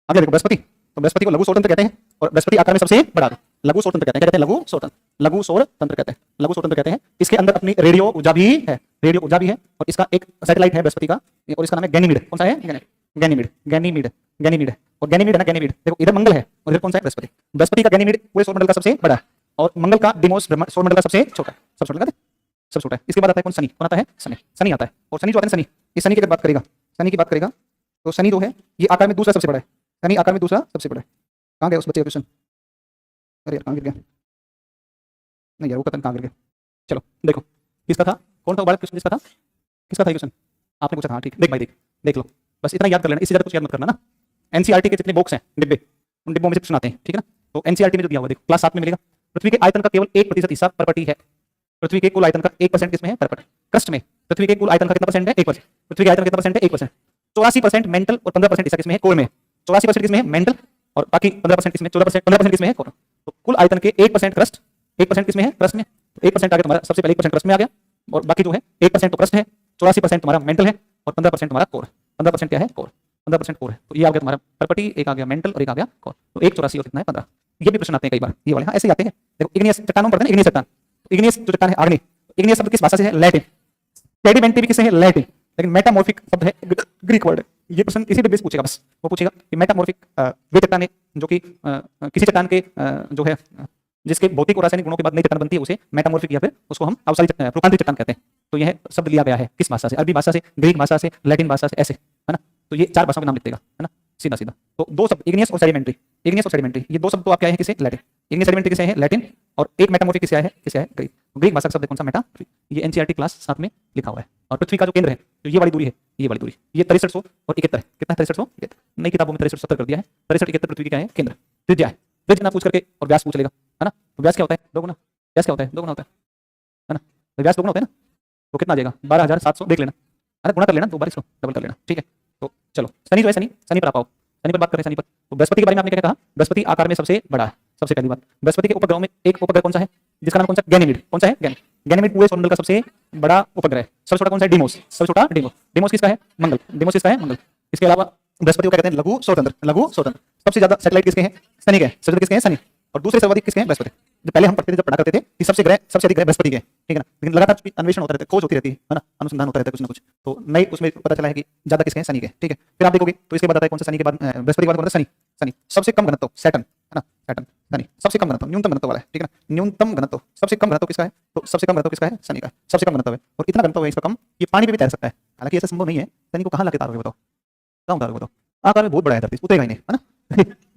आगे देखो, बृहस्पति। तो बृहस्पति को लघु सौर तंत्र कहते हैं। और बृहस्पति आकार में सबसे बड़ा है। लघु सौर तंत्र कहते हैं। क्या कहते हैं? लघु सौर तंत्र। लघु सौर तंत्र कहते हैं। लघु सौर तंत्र कहते हैं। इसके अंदर अपनी रेडियो ऊर्जा भी है, रेडियो ऊर्जा भी है। और इसका एक सैटेलाइट है बृहस्पति का, और इसका नाम है गैनीमीड। कौन सा है? Ganymede, Ganymede, Ganymede. और गैनीमीड है ना, गैनीमीड। देखो, इधर मंगल है और इधर कौन सा है? बृहस्पति। बृहस्पति का गैनीमीड पूरे सौर मंडल का सबसे बड़ा है। और मंगल का डिमोस सौर मंडल का सबसे छोटा है। सबसे छोटा, सबसे छोटा है। इसके बाद आता है कौन? शनि। कौन आता है? शनि। शनि आता है। और शनि जो आता है, शनि, इस शनि की अगर बात करेगा, शनि की बात करेगा, तो शनि जो है ये आकार में दूसरा सबसे बड़ा है। शनि आकार में दूसरा सबसे बड़ा है। कहाँ गया उस बच्चे का क्वेश्चन? अरे यार, कहाँ गिर गया? नहीं यार, वो कतन कहाँ गिर गया? चलो देखो, किसका था? कौन था वो बालक क्वेश्चन? किसका था? किसका था क्वेश्चन? आपने पूछा था, हाँ ठीक। देख भाई, देख देख लो, बस इतना याद कर लेना, इससे ज्यादा कुछ याद मत करना ना। एनसीईआरटी के जितने बॉक्स हैं, डिब्बे, उन डिब्बों में से क्वेश्चन आते हैं, ठीक है ना। तो एनसीईआरटी में जो दिया हुआ, देखो क्लास 7 में मिलेगा। पृथ्वी के आयतन का केवल 1% हिस्सा परपटी है। पृथ्वी के कुल आयतन का 1% किसमें है? परपट, क्रस्ट में। पृथ्वी के कुल आयतन का कितना परसेंट है? 1%। पृथ्वी के आयतन का कितना परसेंट है? 1%। 84% मेंटल और 15% हिस्सा किसमें है? कोर में। 84% किसमें है? मेंटल। और बाकी 15% किसमें? 14%, 15% किसमें है? कोर। तो कुल आयतन के 1% क्रस्ट, 1% किसमें है? क्रस्ट में। तो 1% आ गया तुम्हारा, सबसे पहले 1% क्रस्ट में आ गया। और बाकी जो है 1% तो क्रस्ट है, 84% तुम्हारा मेंटल है, और 15% तुम्हारा कोर। 15% क्या है? कोर। 15% कोर है। तो ये आ गया तुम्हारा परपटी, एक आ गया मेंटल और एक आ गया कोर। तो 1 84 और कितना है? 15। ये भी प्रश्न आते हैं कई बार, ये वाले, हाँ ऐसे ही आते हैं। देखो, इग्नियस चट्टानों में पढ़ते हैं, इग्नियस चट्टान। इग्नियस जो चट्टान है, आग्नेय। इग्नियस शब्द किस भाषा से है? लैटिन। सेडिमेंटरी भी किससे है? लैटिन। लेकिन मेटामॉर्फिक शब्द है, ग्रीक वर्ड है। ये प्रश्न इसी डिब्बे से पूछेगा, बस वो पूछेगा कि मेटामॉर्फिक वे चट्टानें जो कि किसी चट्टान के जो है जिसके भौतिक और रासायनिक गुणों के बाद नई चट्टान बनती है, उसे मेटामॉर्फिक या फिर उसको हम अवसारी रूपांतरित चट्टान कहते हैं। तो यह शब्द लिया गया है किस भाषा से? अरबी भाषा से, ग्रीक भाषा से, लैटिन भाषा से, ऐसे, है ना। तो ये 4 भाषाओं के नाम लिख देगा, है ना, सीधा सीधा। तो दो शब्द, इग्नियस और सेडिमेंट्री। इग्नियस और सेडिमेंट्री, ये दो शब्द तो आपके आए हैं किसे? लैटिन। इग्नियस सेडिमेंट्री किसे है? लैटिन। और एक मेटामॉर्फिक किसे आया है? किसे है? ग्रीक। ग्रीक भाषा का शब्द कौन सा? मेटामॉर्फिक। ये एनसीईआरटी क्लास 7 में लिखा हुआ है। और पृथ्वी का जो केंद्र है, तो ये वाली दूरी है, ये वाली दूरी, ये 6300 और 71 है। कितना है? 6300। नई किताबों में 6370 कर दिया है। 63 71 पृथ्वी की क्या है? केंद्र। त्रिज्या है। त्रिज्या ना पूछ करके और व्यास पूछ लेगा, है ना। तो व्यास क्या होता है? 2 गुना। व्यास क्या होता है? 2 गुना होता है ना। तो व्यास 2 गुना होता है ना। तो कितना आ जाएगा? 12700। देख लेना, अरे गुना कर लेना, 2 बार इसको डबल कर लेना, ठीक है। तो चलो, शनि जो है, शनि, शनि पर आप आओ। शनि पर बात करें, शनि पर। तो बृहस्पति के बारे में आपने क्या कहा? बृहस्पति आकार में सबसे बड़ा है, सबसे पहली बात। बृहस्पति के उपग्रहों में एक उपग्रह कौन सा है जिसका नाम कौन सा? गैनीमीड। कौन सा है? गैनीमीड पूरे सौरमंडल का सबसे बड़ा उपग्रह है। सबसे छोटा कौन सा है? डिमोस। सबसे छोटा डिमोस। डिमोस किसका है? मंगल। डिमोस किसका है? मंगल। इसके अलावा बृहस्पति को क्या कहते हैं? लघु सौर तंत्र। लघु सौर तंत्र। सबसे ज्यादा सैटेलाइट किसके हैं? शनि के। सबसे किसके हैं? शनि। और दूसरे सर्वाधिक किसके हैं? बृहस्पति। जो पहले हम पढ़ते थे, जब पढ़ा करते थे कि सबसे अधिक ग्रह बृहस्पति के, ठीक है ना। लेकिन लगातार अन्वेषण होता रहता है, खोज होती रहती है ना, अनुसंधान होता रहता है कुछ ना कुछ। तो नई उसमें पता चला है कि ज्यादा किसके हैं? शनि के, ठीक है। फिर आप देखोगे तो इसके बाद आता है कौन सा? शनि के बाद बृहस्पति के बाद कौन सा? शनि। शनि सबसे कम घनत्व, सैटर्न, है ना, सैटर्न। शनि सबसे कम घनत्व, न्यूनतम घनत्व वाला है, ठीक है ना। न्यूनतम घनत्व, सबसे कम घनत्व किसका है? तो सबसे कम घनत्व किसका है? शनि का। सबसे कम घनत्व है। और इतना घनत्व है इसका कम, ये पानी पे भी तैर सकता है। हालांकि ऐसा संभव नहीं है, शनि को कहाँ लाके उतारोगे बताओ, कहाँ उतारोगे बताओ, आकार में बहुत बड़ा है धरती, उतरेगा ही नहीं, है ना।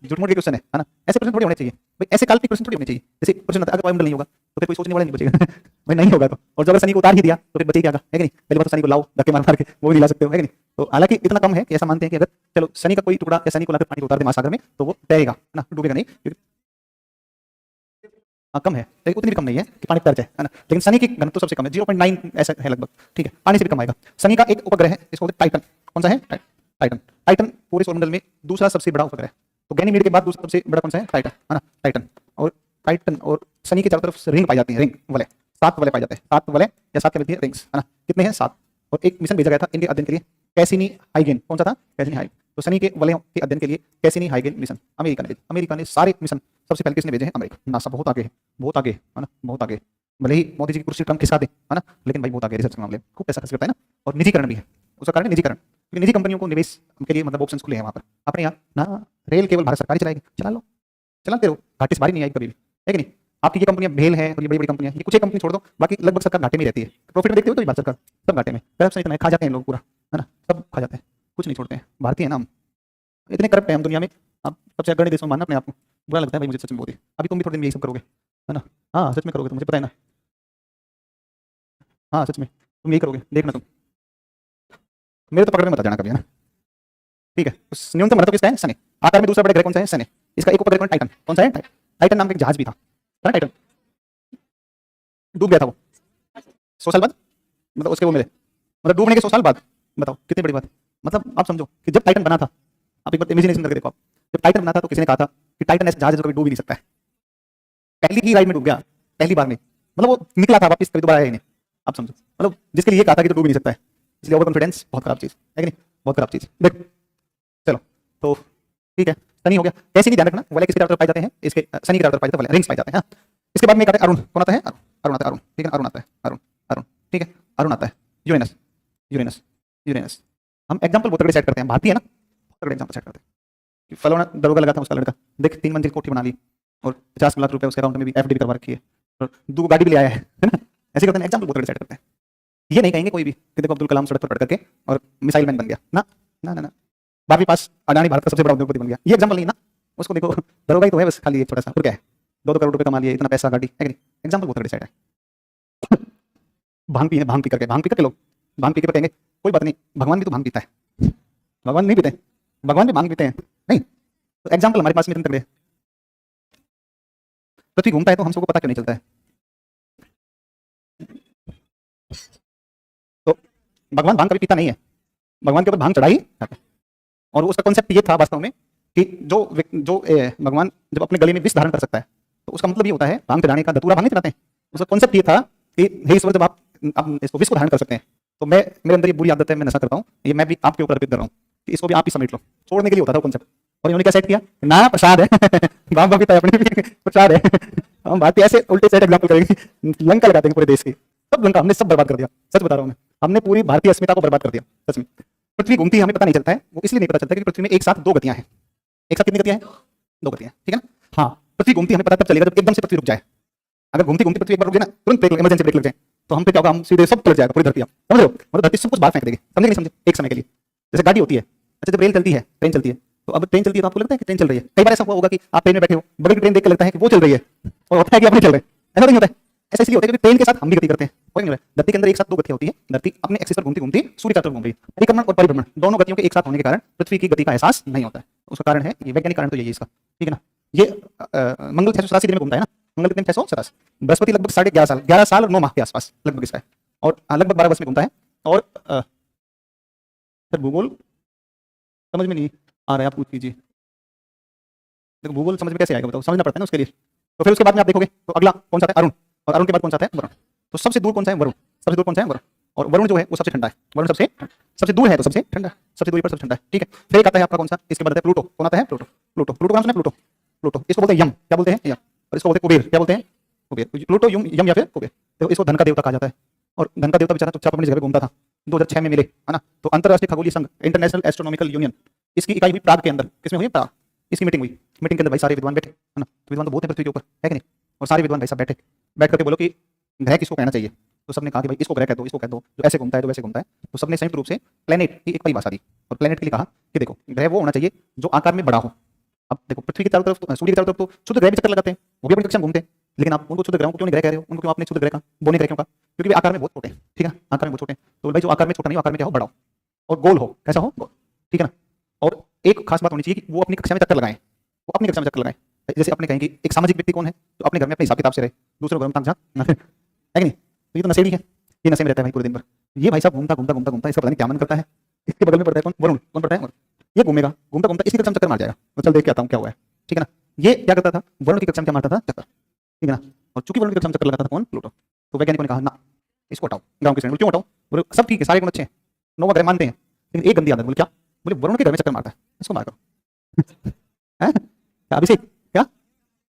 झूठ मूठ के क्वेश्चन है ना, ऐसे प्रश्न थोड़ी होने चाहिए भाई, ऐसे काल्पनिक प्रश्न थोड़ी होने चाहिए। जैसे प्रश्न आता है अगर वायुमंडल नहीं होगा तो फिर कोई सोचने वाला नहीं बचेगा भाई, नहीं होगा तो, और जो अगर शनि को उतार ही दिया तो फिर बचे क्या, है कि नहीं। पहले बात तो शनि को लाओ धक्के मार मार के, वो भी नहीं ला सकते हो, है कि नहीं। तो हालांकि इतना कम है कि ऐसा मानते हैं कि अगर चलो शनि का कोई टुकड़ा या शनि को लाकर पानी को उतार दे महासागर में तो वो तैरेगा, है ना, डूबेगा नहीं, क्योंकि कम है, लेकिन उतनी भी कम नहीं है कि पानी तैर जाए, है ना। लेकिन शनि की घनत्व सबसे कम है, 0.9 ऐसा है लगभग, ठीक है, पानी से भी कम आएगा। शनि का एक उपग्रह है, इसको बोलते हैं टाइटन। कौन सा है, टाइटन। टाइटन पूरे सौरमंडल में दूसरा सबसे बड़ा उपग्रह है, तो गैनीमेड के बाद दूसरा सबसे बड़ा कौन सा है, टाइटन, है ना, टाइटन। और टाइटन और शनि की चारों तरफ रिंग पाई जाती है, रिंग वलय, 7 वलय पाए जाते हैं, 7 वलय या 7 क्या मिलती है, रिंग्स, है ना। कितने हैं, 7। और एक मिशन भेजा गया था इनके अध्ययन के लिए, कैसिनी हाइगेन। कौन सा था, कैसिनी हाइगेन। तो शनि के वलयों के अध्ययन के लिए कैसिनी हाइगेन मिशन अमेरिका ने भेजा। अमेरिका ने सारे मिशन सबसे पहले किसने भेजे हैं, अमेरिका। नासा बहुत आगे है, बहुत आगे, है ना, बहुत आगे। भले ही मोदी जी की कुर्सी ट्रम्प खिसका दे, है ना, लेकिन भाई बहुत आगे रिसर्च के मामले में, खूब पैसा खर्च करता है ना। और निजीकरण भी है, उसका कारण है निजीकरण, क्योंकि निजी कंपनियों को निवेश के लिए मतलब ऑप्शन खुले हैं वहाँ पर। अपने यहाँ ना रेल केवल भारत सरकार ही चलाएगी, चला लो, चलाते रहो, घाटे से बाहर नहीं आएगी कभी भी, है कि नहीं। आपकी ये कंपनियां भेल है और ये बड़ी बड़ी कंपनियां, ये कुछ एक कंपनी छोड़ दो, बाकी लगभग सरकार घाटे में रहती है। प्रॉफिट में देखते हो तो भारत सरकार सब घाटे में, करप्शन इतना है, खा जाते हैं लोग पूरा, है ना, सब खा जाते हैं, कुछ नहीं छोड़ते हैं। भारतीय है ना हम, इतने करप्ट है हम दुनिया में। आप सबसे अग्रणी देश में मानना अपने आप को, बुरा लगता है भाई मुझे सच में बहुत ही। अभी तुम भी थोड़े दिन में यही सब करोगे, है ना। हाँ सच में करोगे, मुझे पता है ना, हाँ सच में तुम यही करोगे, देखना तुम, मेरे तो पकड़ में मत आ जाना कभी, है ना, ठीक है। उस न्यूनतम घनत्व किसका है, शनि। आकार में दूसरा बड़ा ग्रह कौन सा है, शनि। इसका एक उपग्रह कौन, टाइटन। कौन सा है, टाइटन नाम का एक जहाज भी था, है ना, टाइटन डूब गया था वो 100 साल बाद, मतलब उसके वो मिले, मतलब डूबने के 100 साल बाद। बताओ कितनी बड़ी बात। मतलब आप समझो कि जब टाइटन बना था, आप एक बार इमेजिनेशन करके देखो आप, जब टाइटन बना था तो किसी ने कहा था कि टाइटन ऐसा जहाज है जो कभी डूब ही नहीं सकता है। पहली ही राइड में डूब गया, पहली बार में, मतलब वो निकला था वापस, कभी दोबारा आया ही नहीं। आप समझो, मतलब जिसके लिए ये कहा था कि तो डूब ही नहीं सकता है, इसलिए ओवर कॉन्फिडेंस बहुत खराब चीज है कि नहीं, बहुत खराब चीज। देख चलो तो ठीक है, शनि हो गया। कैसे नहीं ध्यान रखना, वलय किसके चारों तरफ पाए जाते हैं, इसके शनि के चारों तरफ पाए जाते हैं वलय, रिंग्स पाए जाते हैं। हाँ, इसके बाद में एक आता है अरुण। कौन आता है, अरुण। अरुण आता है, अरुण, ठीक है, अरुण आता है, अरुण, अरुण, ठीक है, अरुण आता है। Uranus, Uranus, Uranus. हम एग्जांपल बहुत तगड़े सेट करते हैं, भारतीय है ना, बहुत तगड़े एग्जांपल सेट करते हैं। फलाना दरोगा लगा था उसका लड़का, देख 3 मंजिल कोठी बना ली और 50 लाख रुपए उसके अकाउंट में भी एफडी करवा रखी है, और 2 गाड़ी भी ले आया है ना। ऐसे करते हैं, एग्जांपल बहुत तगड़े सेट करते हैं। ये नहीं कहेंगे कोई भी कि देखो अब्दुल कलाम सड़क पर पड़ करके और मिसाइल मैन बन गया, ना ना ना ना। 12वीं पास, अडानी भारत का सबसे बड़ा उद्योगपति बन गया, ये एग्जांपल नहीं ना। उसको देखो दरोगा ही तो है बस, खाली एक छोटा सा, और क्या है, 2-2 करोड़ रुपए कमा लिए, इतना पैसा, गाड़ी, है कि नहीं। एग्जांपल बहुत तगड़े सेट है। भांग पी है, भांग पी करके लोग, भांग पी के कहेंगे कोई बात नहीं, भगवान भी तो भांग पीता है। भगवान नहीं पीते, भगवान भी भांग पीते हैं, नहीं। तो एग्जांपल हमारे पास में इतने तगड़े। पृथ्वी घूमता है तो हम सबको पता क्यों नहीं चलता है। तो भगवान भांग कभी पीता नहीं है, भगवान के ऊपर भांग चढ़ाई जाता है। और उसका कॉन्सेप्ट ये था वास्तव में कि भगवान जब अपने गले में विष धारण कर सकता है तो उसका मतलब ये होता है, भांग चढ़ाने का, धतूरा भांग नहीं चढ़ाते हैं, उसका कॉन्सेप्ट ये था कि हे ईश्वर, जब आप इसको विष को धारण कर सकते हैं तो मैं, मेरे अंदर ये बुरी आदत है, मैं नशा करता हूँ, ये मैं भी आपके ऊपर अर्पित कर रहा हूँ कि इसको भी आप ही समेट लो, छोड़ने के लिए होता था कॉन्सेप्ट। और इन्होंने क्या सेट किया, ना प्रसाद है बाप बाप अपने प्रसाद है। हम भारतीय ऐसे उल्टे सेट एग्जाम्पल करेंगे, लंका लगा देंगे पूरे देश की, सब लंका हमने सब बर्बाद कर दिया, सच बता रहा हूँ मैं, हमने पूरी भारतीय अस्मिता को बर्बाद कर दिया सच में। पृथ्वी घूमती है, हमें पता नहीं चलता है, वो इसलिए नहीं पता चलता क्योंकि पृथ्वी में एक साथ 2 गतियां हैं। एक साथ कितनी गतियां हैं, 2 गतियां, ठीक है ना। हाँ, पृथ्वी घूमती हमें पता तब चलेगा जब एकदम से पृथ्वी रुक जाए। अगर घूमती घूमती पृथ्वी एक बार रुक जाए ना, तुरंत ब्रेक, इमरजेंसी ब्रेक लग जाए, तो हम पे क्या होगा, हम सीधे सब पलट जाएगा पूरी धरती, आप समझ रहे हो, मतलब धरती सब कुछ बाहर फेंक देगी, समझे नहीं समझे, एक समय के लिए। जैसे गाड़ी होती है, अच्छा जब रेल चलती है, ट्रेन चलती है, तो अब ट्रेन चलती है तो आपको लगता है कि ट्रेन चल रही है। कई बार ऐसा हुआ होगा कि आप ट्रेन में बैठे हो, बगल की ट्रेन देख के लगता है कि वो चल रही है, और होता है कि आप नहीं चल रहे, ऐसा नहीं होता है। ऐसा इसलिए होता है क्योंकि ट्रेन के साथ हम भी गति करते हैं, कोई नहीं। धरती के अंदर एक साथ 2 गतियां होती है, धरती अपने एक्सिस पर घूमती घूमती सूर्य की तरफ घूम रही है। परिक्रमण और परिभ्रमण दोनों गतियों के एक साथ होने के कारण पृथ्वी की गति का एहसास नहीं होता है। उसका कारण है, ये वैज्ञानिक कारण तो यही है इसका, ठीक है ना। ये मंगल 687 दिन में घूमता है ना, मंगल कितने 687, बृहस्पति लगभग 11.5 साल और 9 माह के आसपास लगभग इसका है, और लगभग 12 वर्ष में घूमता है। और सर भूगोल समझ में नहीं आ रहा है, आप पूछ कीजिए। देखो भूगोल समझ में कैसे आएगा बताओ, समझना पड़ता है ना उसके लिए। तो फिर उसके बाद में आप देखोगे तो अगला कौन सा है, अरुण, और अरुण के बाद कौन सा है, वरुण। तो सबसे दूर कौन सा है, वरुण, सबसे दूर कौन सा है, वरुण। और वरुण जो है वो सबसे ठंडा है, वरुण सबसे दूर है तो सबसे ठंडा, सबसे दूरी पर सबसे ठंडा है, ठीक है। फिर एक आता है आपका कौन सा, इसके बाद आता है प्लूटो। कौन आता है, प्लूटो। प्लूटो, प्लूटो नाम सुना है, प्लूटो, प्लूटो, इसको बोलते हैं यम, क्या बोलते हैं, यम। और इसको बोलते हैं कुबेर, क्या बोलते हैं, कुबेर। प्लूटो, यम या फिर कुबेर। देखो इसको धन का देवता कहा जाता है, और धन का देवता बेचारा चुपचाप अपनी जगह पे घूमता था, 2006 में मिले, है ना। तो अंतरराष्ट्रीय खगोलीय संघ, इंटरनेशनल एस्ट्रोनॉमिकल यूनियन, इसकी इकाई हुई प्राग के अंदर। किसमें हुई, प्राग। इसकी मीटिंग हुई, मीटिंग के अंदर भाई सारे विद्वान बैठे, है ना, तो विद्वान तो बहुत है पृथ्वी के ऊपर, है कि नहीं। और सारे विद्वान भाई साहब बैठ करके बोलो कि ग्रह किसको कहना चाहिए, तो सबने कहा कि भाई इसको ग्रह कह दो, इसको कह दो, जो ऐसे घूमता है, जो वैसे घूमता है। तो सबने संयुक्त रूप से प्लेनेट की एक परिभाषा दी और प्लेनेट के लिए कहा कि देखो ग्रह वो होना चाहिए जो आकार में बड़ा हो। अब देखो पृथ्वी की चारों तरफ सूर्य की चारों तरफ तो शुद्ध ग्रह भी चक्कर लगाते हैं, वो भी अपनी कक्षा में घूमते हैं, लेकिन आप उनको शुद्ध ग्रहों को क्यों नहीं ग्रह कह रहे हो? उनको क्यों आपने शुद्ध ग्रह का बोने ग्रह क्यों कहा? क्योंकि वे आकार में बहुत छोटे हैं, ठीक है, आकार में बहुत छोटे हैं। तो भाई जो आकार में छोटा नहीं, आकार में क्या हो, बड़ा हो और गोल हो। कैसा हो? गोल, ठीक है ना। और एक खास बात होनी चाहिए कि वो अपनी कक्षा में चक्कर लगाएं, वो अपनी कक्षा में चक्कर लगाएं। जैसे आपने कहें कि एक सामाजिक व्यक्ति कौन है? जो अपने घर में अपने हिसाब किताब से रहे, दूसरों घर में ताक झांक है कि नहीं? तो ये तो नशेड़ी है, ये नशे में रहता है भाई पूरे दिन भर। ये भाई साहब घूमता घूमता घूमता घूमता इसका पता नहीं क्या मन करता है। इसके बगल में पड़ता है कौन? वरुण। कौन पड़ता है? वरुण। ये घूमेगा घूमता घूमता इसकी कक्षा में चक्कर मार जाएगा। तो चल देख के आता हूँ क्या हुआ है, ठीक है ना। ये क्या करता था? वरुण की कक्षा में क्या मारता था? चक्कर, ठीक है ना। और चूंकि वरुण की कक्षा में चक्कर लगाता था कौन? प्लूटो। तो वैज्ञानिकों ने कहा ना, इसको हटाओ ग्रहों की श्रेणी में। क्यों हटाओ? बोले सब ठीक है, सारे गुण अच्छे हैं, 9 ग्रह मानते हैं, लेकिन एक गंदी आदत। बोले क्या? बोले वरुण के घर में चक्कर मारता है, इसको मार करो। हैं? क्या अभिषेक? क्या?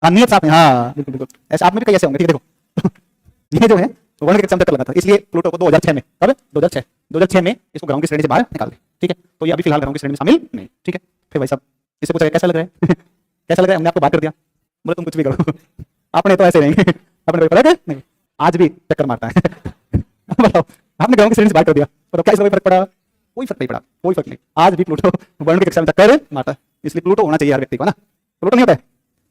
हाँ, नियत साफ है, हाँ बिल्कुल बिल्कुल। ऐसे आप में भी कई ऐसे होंगे, ठीक है। देखो ये जो है वरुण की कक्षा में चक्कर लगा था, इसलिए प्लूटो को 2006 में, कब? 2006 में इसको ग्रहों की श्रेणी से बाहर निकाल दिया, ठीक है। तो ये अभी फिलहाल ग्रहों की श्रेणी में शामिल नहीं, ठीक है। फिर भाई साहब इससे पूछा कैसा लग रहा है? कैसा लग रहा है? हमने आपको बात कर दिया, बोले तुम कुछ भी करो, आपने तो ऐसे रहेंगे, आपने कोई फर्क है नहीं, आज भी चक्कर मारता है। बताओ, आपने ग्रहों की श्रेणी से बात कर दिया, और क्या इसका कोई फर्क पड़ा? कोई फर्क नहीं पड़ा, कोई फर्क नहीं। आज भी प्लूटो वरुण की कक्षा में चक्कर मारता है, इसलिए प्लूटो होना चाहिए हर व्यक्ति को ना। प्लूटो नहीं होता है,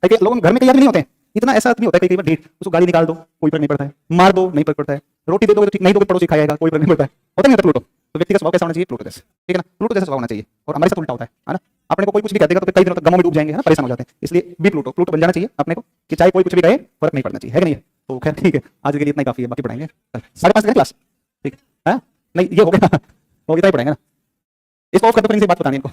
कई लोगों घर में कई आदमी नहीं होते हैं, इतना ऐसा आदमी होता है कई बार ढीठ, उसको गाली निकाल दो कोई फर्क नहीं पड़ता है, मार दो नहीं फर्क पड़ता है, रोटी दे दोगे तो ठीक, नहीं दोगे पड़ोसी खाएगा, कोई फर्क नहीं पड़ता है। होता नहीं होता प्लूटो? तो व्यक्ति का स्वभाव कैसा होना चाहिए? प्लूटो जैसे, ठीक है ना। प्लूटो जैसा स्वभाव होना चाहिए। और हमारे साथ उल्टा होता है ना। अपने को कोई कुछ भी कह देगा तो फिर कई दिनों तक गमों में डूब जाएंगे, है ना, परेशान हो जाते हैं। इसलिए भी प्लूटो बन जाना चाहिए अपने को, कि चाहे कोई कुछ भी कहे फर्क नहीं पड़ना चाहिए, है कि नहीं? तो खैर ठीक है, आज के लिए इतना ही काफी है, बाकी पढ़ाएंगे 5:30 क्लास, ठीक है। नहीं ये हो गया, हो गया, पढ़ाएंगे ना। इसको ऑफ कर दो, फिर इनसे बात बतानी इनको।